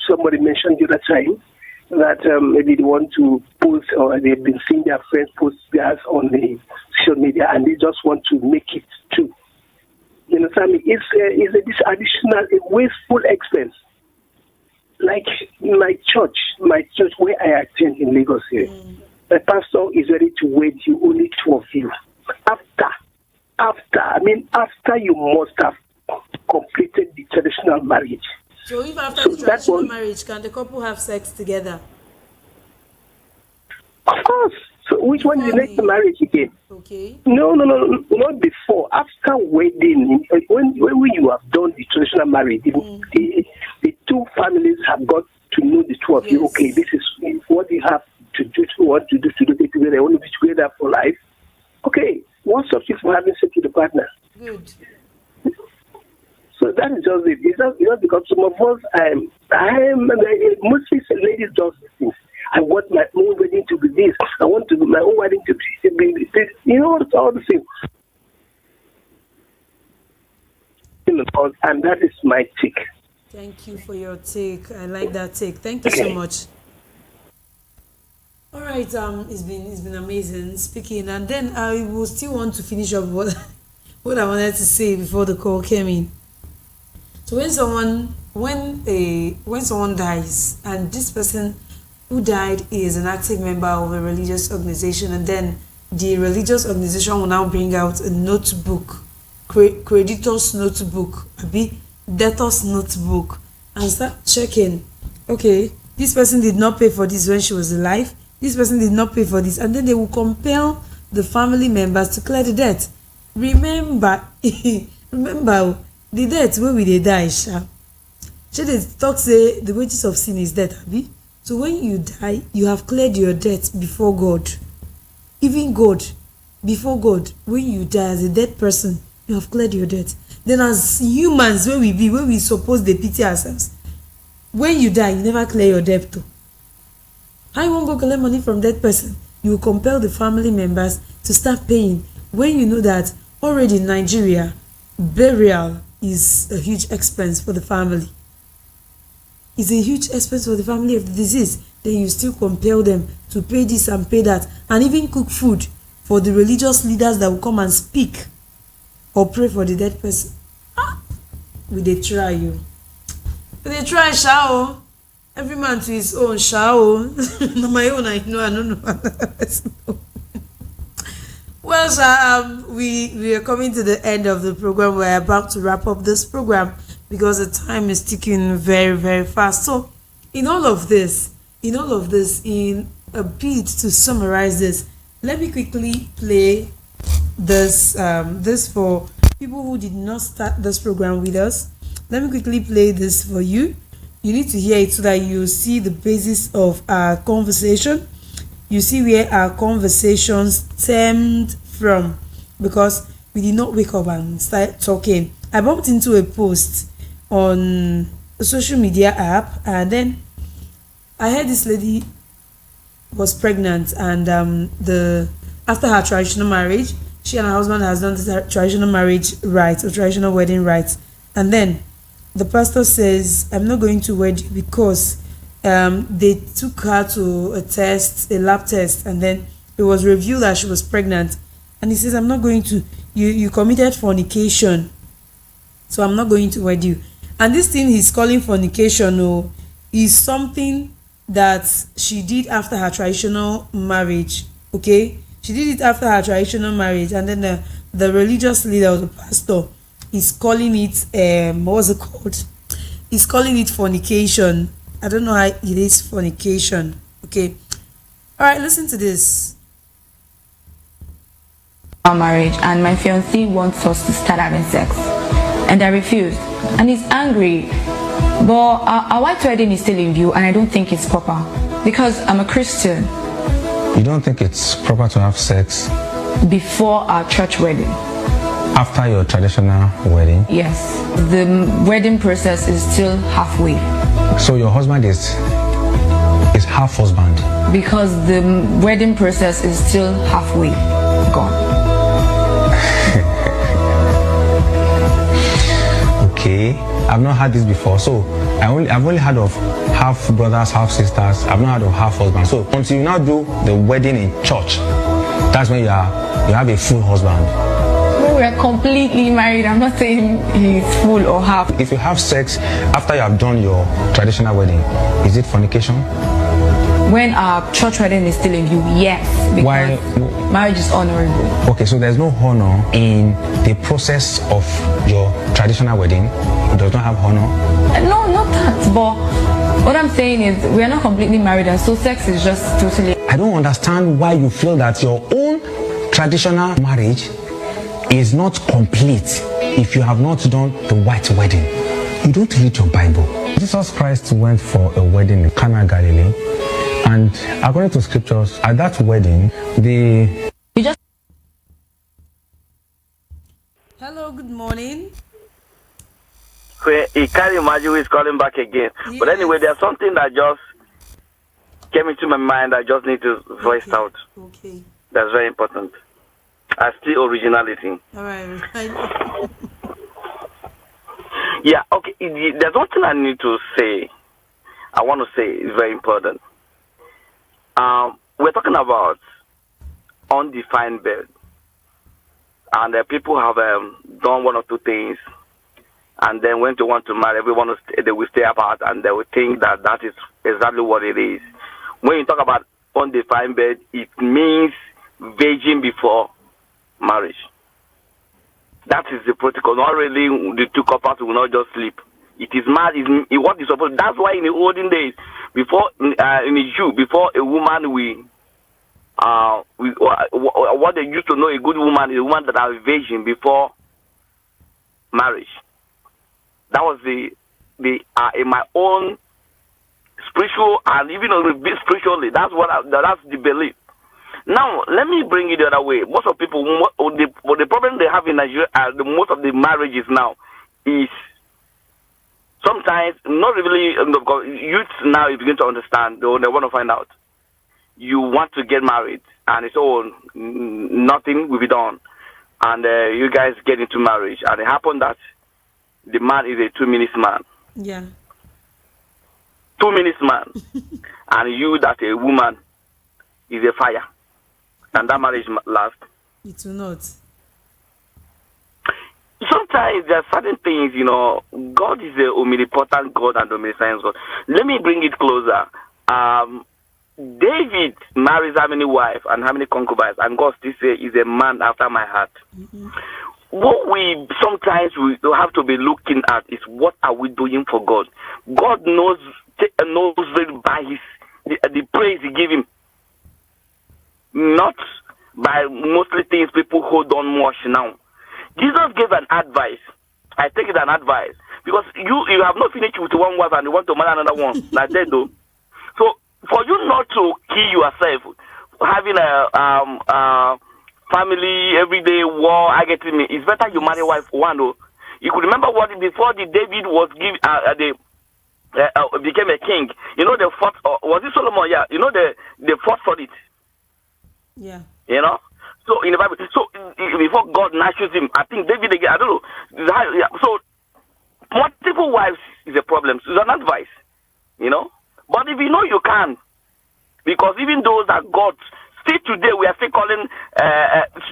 somebody mentioned the other time, that maybe they want to post or they've been seeing their friends post theirs on the social media and they just want to make it too. You understand me? It's this additional, a wasteful expense. Like my church where I attend in Lagos here, the pastor is ready to wed you, only two of you. After you must have completed the traditional marriage. So if after the traditional marriage, can the couple have sex together? Of course. So which one is the next marriage again? Okay. No, not before. After wedding, when you have done the traditional marriage, the two families have got to know the two of you. Okay, this is what you have to do. What to do to do it together. I want to be together for life. Okay, what's up for having sex with the partner? Good. So that is just it. It's just because some of us, mostly ladies just things. I want my own wedding to be this. I want my own wedding to be this. You know, it's all the same. And that is my take. Thank you for your take. I like that take. Thank you so much. All right. It's been amazing speaking, and then I will still want to finish up what I wanted to say before the call came in. So when someone dies and this person who died is an active member of a religious organization, and then the religious organization will now bring out a notebook, creditor's notebook, debtor's notebook, and start checking. Okay, this person did not pay for this when she was alive. This person did not pay for this, and then they will compel the family members to clear the debt. Remember, the debt wey we dey die, shey dey talk say the wages of sin is death, abi? So when you die, you have cleared your debt before God. Even God, before God, when you die as a dead person, you have cleared your debt. Then as humans, where we suppose dey pity ourselves, when you die, you never clear your debt too. How you wan go collect money from dead person? You will compel the family members to start paying when you know that already in Nigeria, burial is a huge expense for the family. It's a huge expense for the family of the deceased. Then you still compel them to pay this and pay that, and even cook food for the religious leaders that will come and speak or pray for the dead person. We dey try you. We dey try, sha. Every man to his own, sha. No, my own, I know, I don't know. Well, sir, we are coming to the end of the program. We're about to wrap up this program. because the time is ticking very, very fast. So, in all of this, in a bit to summarize this, let me quickly play this for people who did not start this program with us. Let me quickly play this for you. You need to hear it so that you see the basis of our conversation. You see where our conversations stemmed from, because we did not wake up and start talking. I bumped into a post on a social media app, and then I heard this lady was pregnant, and the after her traditional marriage, she and her husband has done the traditional marriage rites or traditional wedding rites, and then the pastor says, I'm not going to wed you because they took her to a lab test, and then it was revealed that she was pregnant. And he says, I'm not going to, you committed fornication, so I'm not going to wed you. And this thing he's calling fornication is something that she did after her traditional marriage. Okay, she did it after her traditional marriage, and then the religious leader or the pastor is calling it what's it called? He's calling it fornication. I don't know how it is fornication. Okay, all right, listen to this. Our marriage, and my fiancé wants us to start having sex, and I refused, and he's angry. But our white wedding is still in view, and I don't think it's proper because I'm a Christian. You don't think it's proper to have sex before our church wedding? After your traditional wedding? Yes, the wedding process is still halfway. So your husband is half husband? Because the wedding process is still halfway gone. Okay, I've not had this before. So I've only heard of half brothers, half sisters. I've not heard of half husbands. So until you now do the wedding in church, that's when you have a full husband. No, we are completely married. I'm not saying he's full or half. If you have sex after you have done your traditional wedding, is it fornication? When our church wedding is still in view, yes. Because why? Marriage is honorable. Okay, so there's no honor in the process of your traditional wedding. It does not have honor? No, not that. But what I'm saying is we are not completely married, and so sex is just totally... I don't understand why you feel that your own traditional marriage is not complete if you have not done the white wedding. You don't read your Bible. Jesus Christ went for a wedding in Cana, Galilee. And according to scriptures, at that wedding, Hello, good morning. You can't imagine who is calling back again. Yes. But anyway, there's something that just came into my mind I just need to voice out. Okay. That's very important. I still originality. All right. Yeah, okay. There's one thing I need to say. I want to say is very important. We're talking about undefined birth, and people have done one or two things, and then when they want to marry, they will stay apart, and they will think that that is exactly what it is. When you talk about undefined birth, it means virgin before marriage. That is the protocol. Not really the two couples will not just sleep. It is mad. What is supposed. That's why in the olden days, before in a Jew, before a woman what they used to know a good woman is a woman that has a virgin before marriage. That was in my own spiritual and even spiritually. That's that's the belief. Now let me bring it the other way. Most of people, the problem they have in Nigeria, most of the marriages now is. Sometimes, not really, youth now you begin to understand, they want to find out. You want to get married, and it's all, nothing will be done. And you guys get into marriage, and it happened that the man is a 2 minutes man. Yeah. 2 minutes man. And you, that a woman, is a fire. And that marriage lasts. It will not. Sometimes there are certain things, God is a omnipotent God and omniscient God. Let me bring it closer. David marries how many wives and how many concubines, and God still says he's a man after my heart. Mm-hmm. what we sometimes we have to be looking at is what are we doing for God? God knows it by the praise He give Him, not by mostly things people hold on much now. Jesus gave an advice. I take it an advice because you have not finished with one wife and you want to marry another one. Like that though. So for you not to kill yourself, having a family everyday war, I get me. It's better you marry wife one though. You could remember what before the David was given became a king. You know the fought was it Solomon? Yeah. You know they fought for it. Yeah. You know. So in the Bible, so before God nurtures him, I think David again. I don't know. Yeah. So multiple wives is a problem. It's an advice. You know. But if you know you can, because even those that God still today we are still calling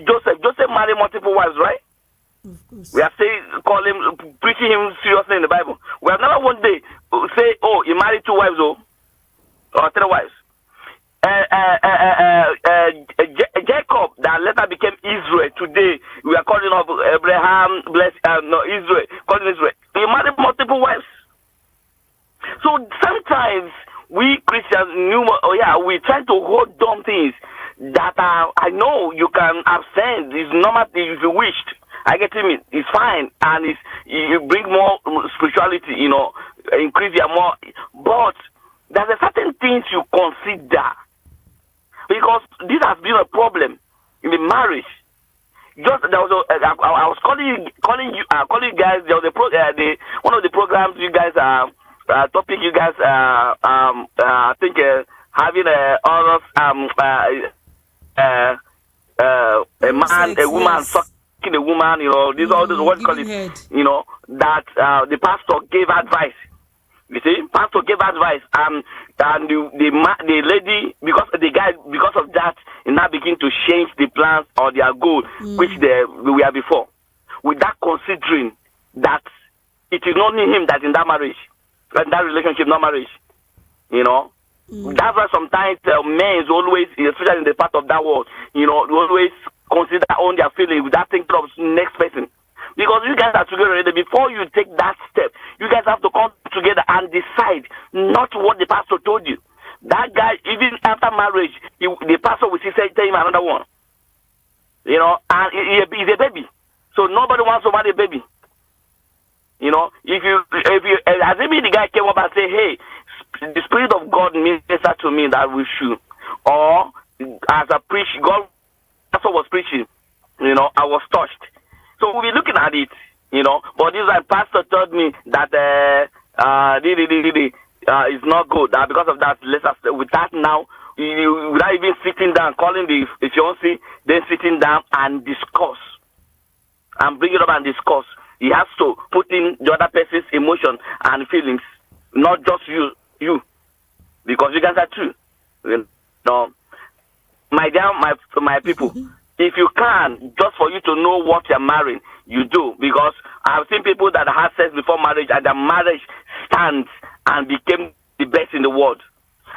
Joseph. Joseph married multiple wives, right? Of course. We are still calling preaching him seriously in the Bible. We have never one day say, "Oh, he married 2 wives, or 3 wives." Jacob that later became Israel. Today we are calling of Abraham, Israel, calling Israel. He married multiple wives. So sometimes we Christians we try to hold on things that are, I know you can abstain. It's normal if you wished. I get me. It's fine, and you bring more spirituality. You know, increase your more. But there's a certain things you consider, because this has been a problem in the marriage. Just there was I was calling you guys. There was one of the programs you guys topic you guys I think having a man, a woman sucking a woman. You know, these all those what call it. You know that the pastor gave advice. You see, pastor gave advice, and the lady, because of that, it now begin to change the plans or their goal, which they were before, without considering that it is not him that in that marriage, in that relationship, not marriage. You know, that's why sometimes men is always, especially in the part of that world, you know, always consider on their feelings without thinking of next person. Because you guys are together already. Before you take that step, you guys have to come together and decide not what the pastor told you. That guy, even after marriage, the pastor will still tell him another one. You know, and he's a baby. So nobody wants to marry a baby. You know, if you, as if the guy came up and say, hey, the Spirit of God ministered to me that we should. Or, as a preach, God, that's what was preaching. You know, I was touched. So we'll be looking at it, you know. But this pastor told me that it's not good. That because of that, with that now, without even sitting down, calling the fiancé, then sitting down and discuss, and bring it up and discuss. He has to put in the other person's emotion and feelings, not just you, because you guys are true. You know, my dear, my people. If you can, just for you to know what you're marrying, you do. Because I've seen people that had sex before marriage and their marriage stands and became the best in the world.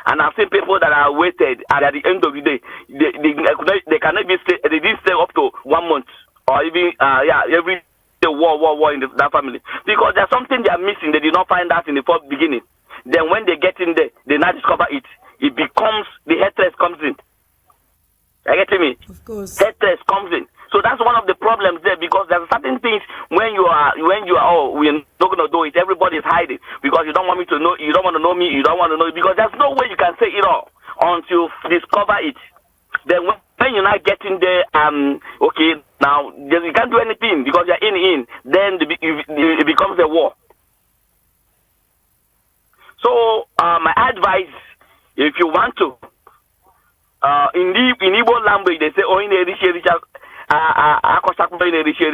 And I've seen people that are waited and at the end of the day, they cannot be stay, they didn't stay up to 1 month or even, every day war in that family. Because there's something they are missing. They did not find out in the first beginning. Then when they get in there, they now discover it. It becomes, the hatred comes in. I get me. Of course. Hatred comes in. So that's one of the problems there, because there's certain things when you are we're not gonna do it. Everybody's hiding because you don't want me to know. You don't want to know me. You don't want to know it, because there's no way you can say it all until you discover it. Then when you're not getting there, okay, now you can't do anything because you're in. Then it becomes a war. So my advice, if you want to. In Igbo language, they say, "Oh, in the Risha, Akosakmo in the Risha.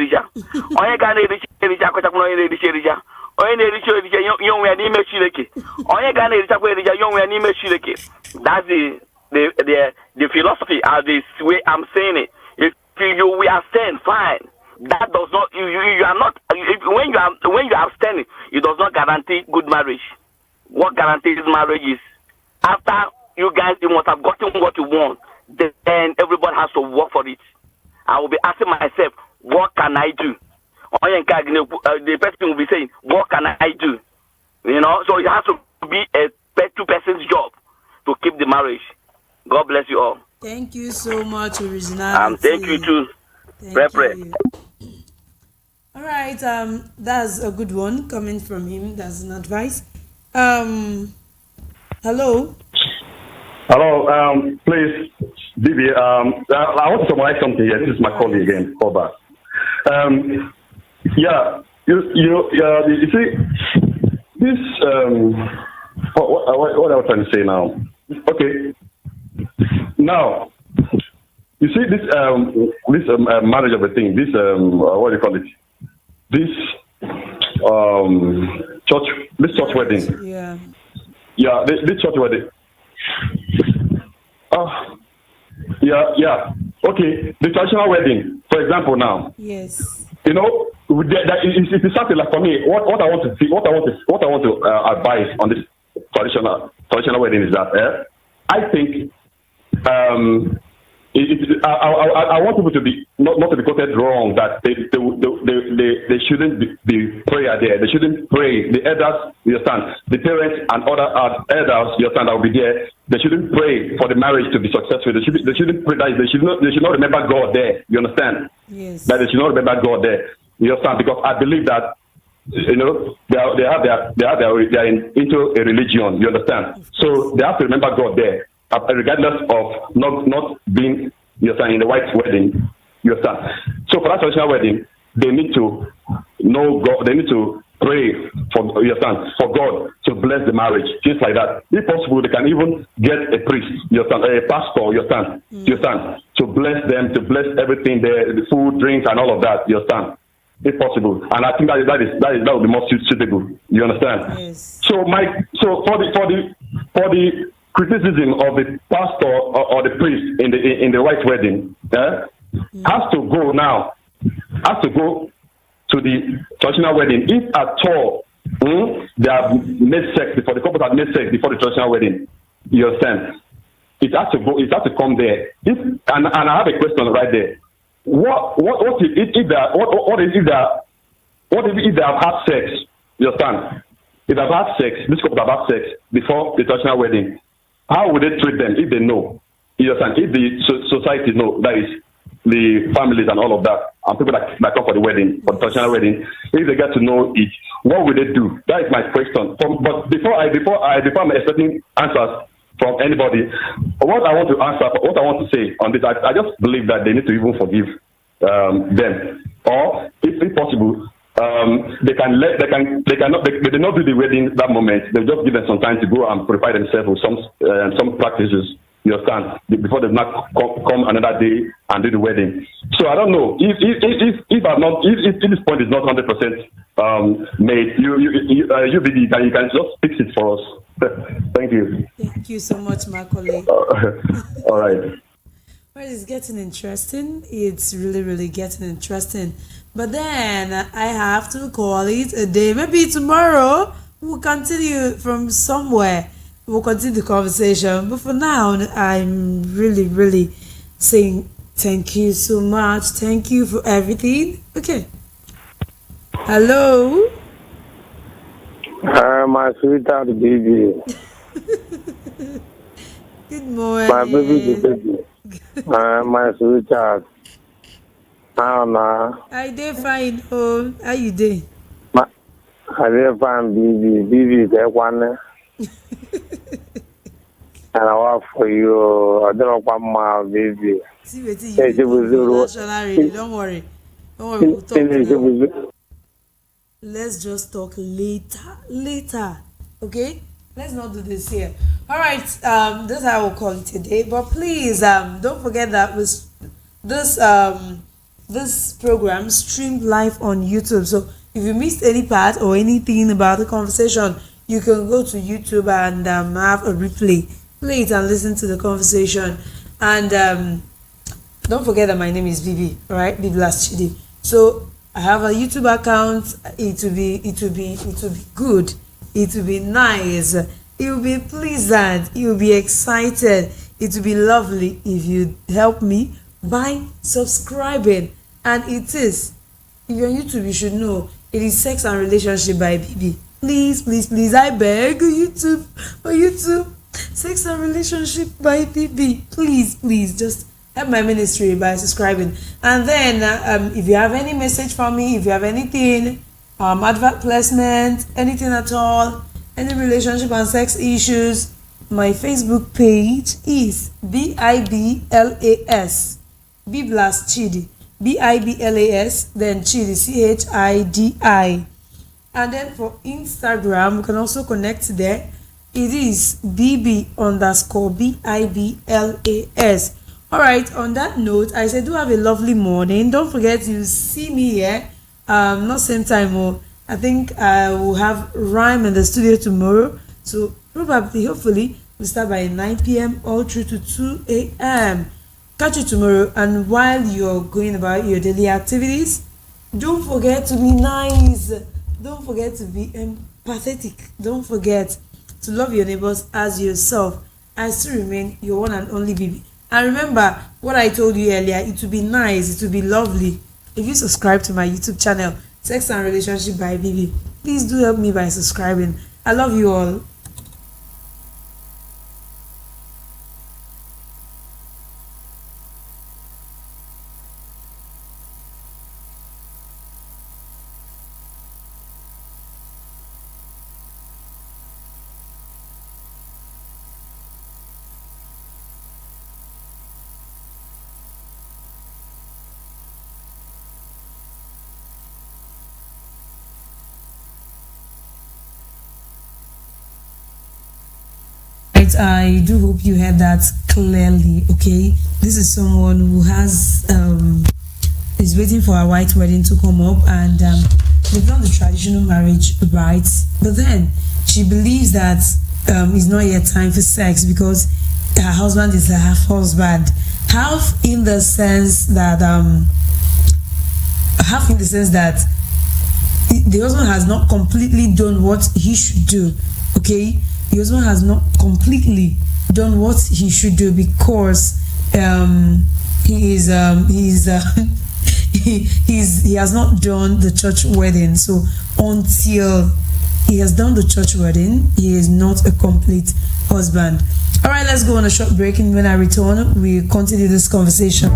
Oh, you can Risha, Akosakmo in the Risha. Oh, in the Risha, young man, you may shiriki. Oh, you can Risha, young man, you may shiriki." That's the philosophy of this way I'm saying it. If we are saying fine, that does not you are not when you are abstaining, it does not guarantee good marriage. What guarantees marriage is after you guys, you must have gotten what you want. Then everybody has to work for it. I will be asking myself, what can I do? The person will be saying, what can I do? You know, so it has to be a two-person's job to keep the marriage. God bless you all. Thank you so much, originality. Thank you too. Thank you. All right, that's a good one coming from him. That's an advice. Hello. Hello, please, Bibi. I want to summarize something here. This is my colleague again, Oba. Yeah, you see, this, what I was trying to say now. Okay. Now, you see this marriage of a thing, this, what do you call it? This church wedding. Yeah. Yeah, this church wedding. Yeah. Okay, the traditional wedding, for example, now. Yes. You know, it's something like for me. What I want to see, what I want to advise on this traditional wedding is that I think I want people to be not to be quoted wrong that they shouldn't be prayer there. They shouldn't pray. The elders, you understand, the parents and other elders, you understand, that will be there. They shouldn't pray for the marriage to be successful. They shouldn't pray that they should not remember God there. You understand? Yes. That they should not remember God there. You understand? Because I believe that, you know, they are into a religion. You understand? So they have to remember God there, regardless of not being, you understand, in the white wedding. You understand? So for that traditional wedding, they need to know God. They need to pray for, you understand, for God to bless the marriage, things like that. If possible, they can even get a priest, you understand, a pastor, you understand, to bless them, to bless everything there, the food, drinks, and all of that. You understand? If possible, and I think that would be more suitable. You understand? Yes. So for the criticism of the pastor or the priest in the white wedding, has to go to the traditional wedding. If at all they have made sex before, the couple have made sex before the traditional wedding, you understand? It has to go. It has to come there. And I have a question right there. What if they have had sex? You understand? If they have had sex, this couple have had sex before the traditional wedding, how would they treat them if they know? You understand? If the society know, that is the families and all of that, and people that come for the wedding, for the traditional wedding, if they get to know it, what would they do? That is my question. But before I'm expecting answers from anybody, what I want to say on this, I just believe that they need to even forgive them, or if possible, they do not do the wedding that moment. They just give them some time to go and prepare themselves with some practices. You understand? Before they not come another day and do the wedding. So I don't know if this point is not 100% made. You can just fix it for us. Thank you. Thank you so much, Macaulay. All right. Well, it's getting interesting. It's really, really getting interesting. But then I have to call it a day. Maybe tomorrow we'll continue from somewhere. We'll continue the conversation. But for now, I'm really, really saying thank you so much. Thank you for everything. Okay. Hello. My sweetheart baby. Good morning. My baby. My sweetheart. I dey fine. Oh, how you dey? I dey fine, baby. Baby, that one. And I work for you. I don't want my baby. See what you do. Don't worry. We'll talk. Let's just talk later. Okay? Let's not do this here. All right. This I will call it today. But please, don't forget that this program streamed live on YouTube. So if you missed any part or anything about the conversation, you can go to YouTube and have a replay. Play it and listen to the conversation. And don't forget that my name is Vivi, right? Vivi Lastchidi. So I have a YouTube account. It will be good. It will be nice. It will be pleasant. You will be excited. It will be lovely if you help me by subscribing and it is. If you're on YouTube, you should know it is Sex and Relationship by BB. Please, please, please, I beg YouTube, or YouTube, Sex and Relationship by BB. Please, please, just help my ministry by subscribing. And then, if you have any message for me, if you have anything, advert placement, anything at all, any relationship and sex issues, my Facebook page is BIBLAS, Biblas Chidi, BIBLAS, then Chidi, CHIDI. And then for Instagram, you can also connect there. It is BB_BIBLAS. All right, on that note, I said do have a lovely morning. Don't forget you see me here. Not same time. I think I will have Rhyme in the studio tomorrow. So probably, hopefully, we'll start by 9 p.m. all through to 2 a.m. Catch you tomorrow. And while you're going about your daily activities, don't forget to be nice. Don't forget to be empathetic. Don't forget to love your neighbors as yourself. I still remain your one and only BB. And remember what I told you earlier, it will be nice, it will be lovely if you subscribe to my YouTube channel, Sex and Relationship by BB. Please do help me by subscribing. I love you all. I do hope you heard that clearly. Okay, this is someone who has is waiting for a white wedding to come up, and they've done the traditional marriage right, but then she believes that it's not yet time for sex because her husband is a half husband, half in the sense that the husband has not completely done what he should do. Okay, the husband has not completely done what he should do because he has not done the church wedding. So until he has done the church wedding, he is not a complete husband. All right, let's go on a short break, and when I return, we continue this conversation.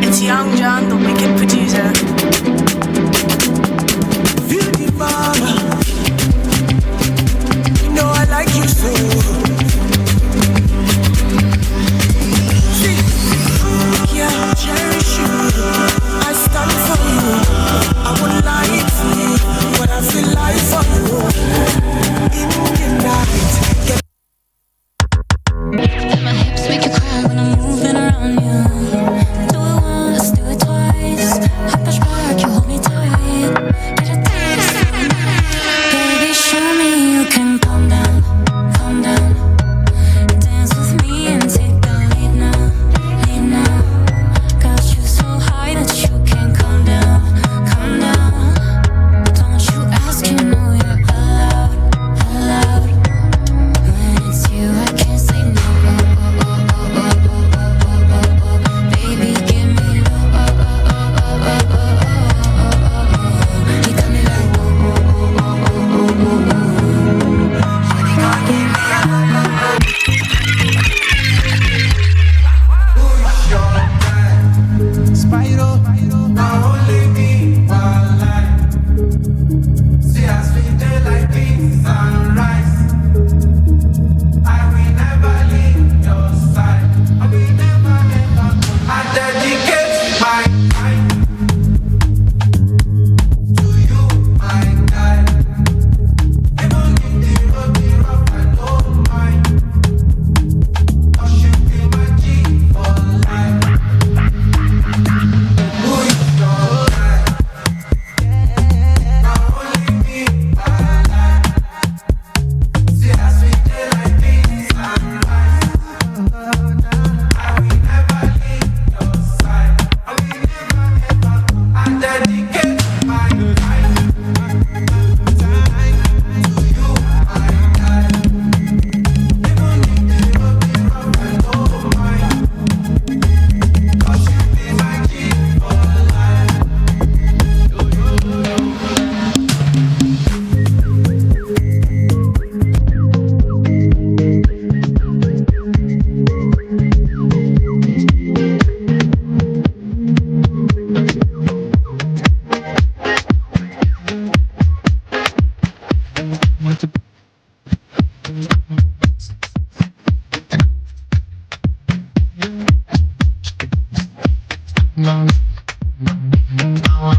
It's Young John, the wicked producer. Feel the mama. You know I like you so.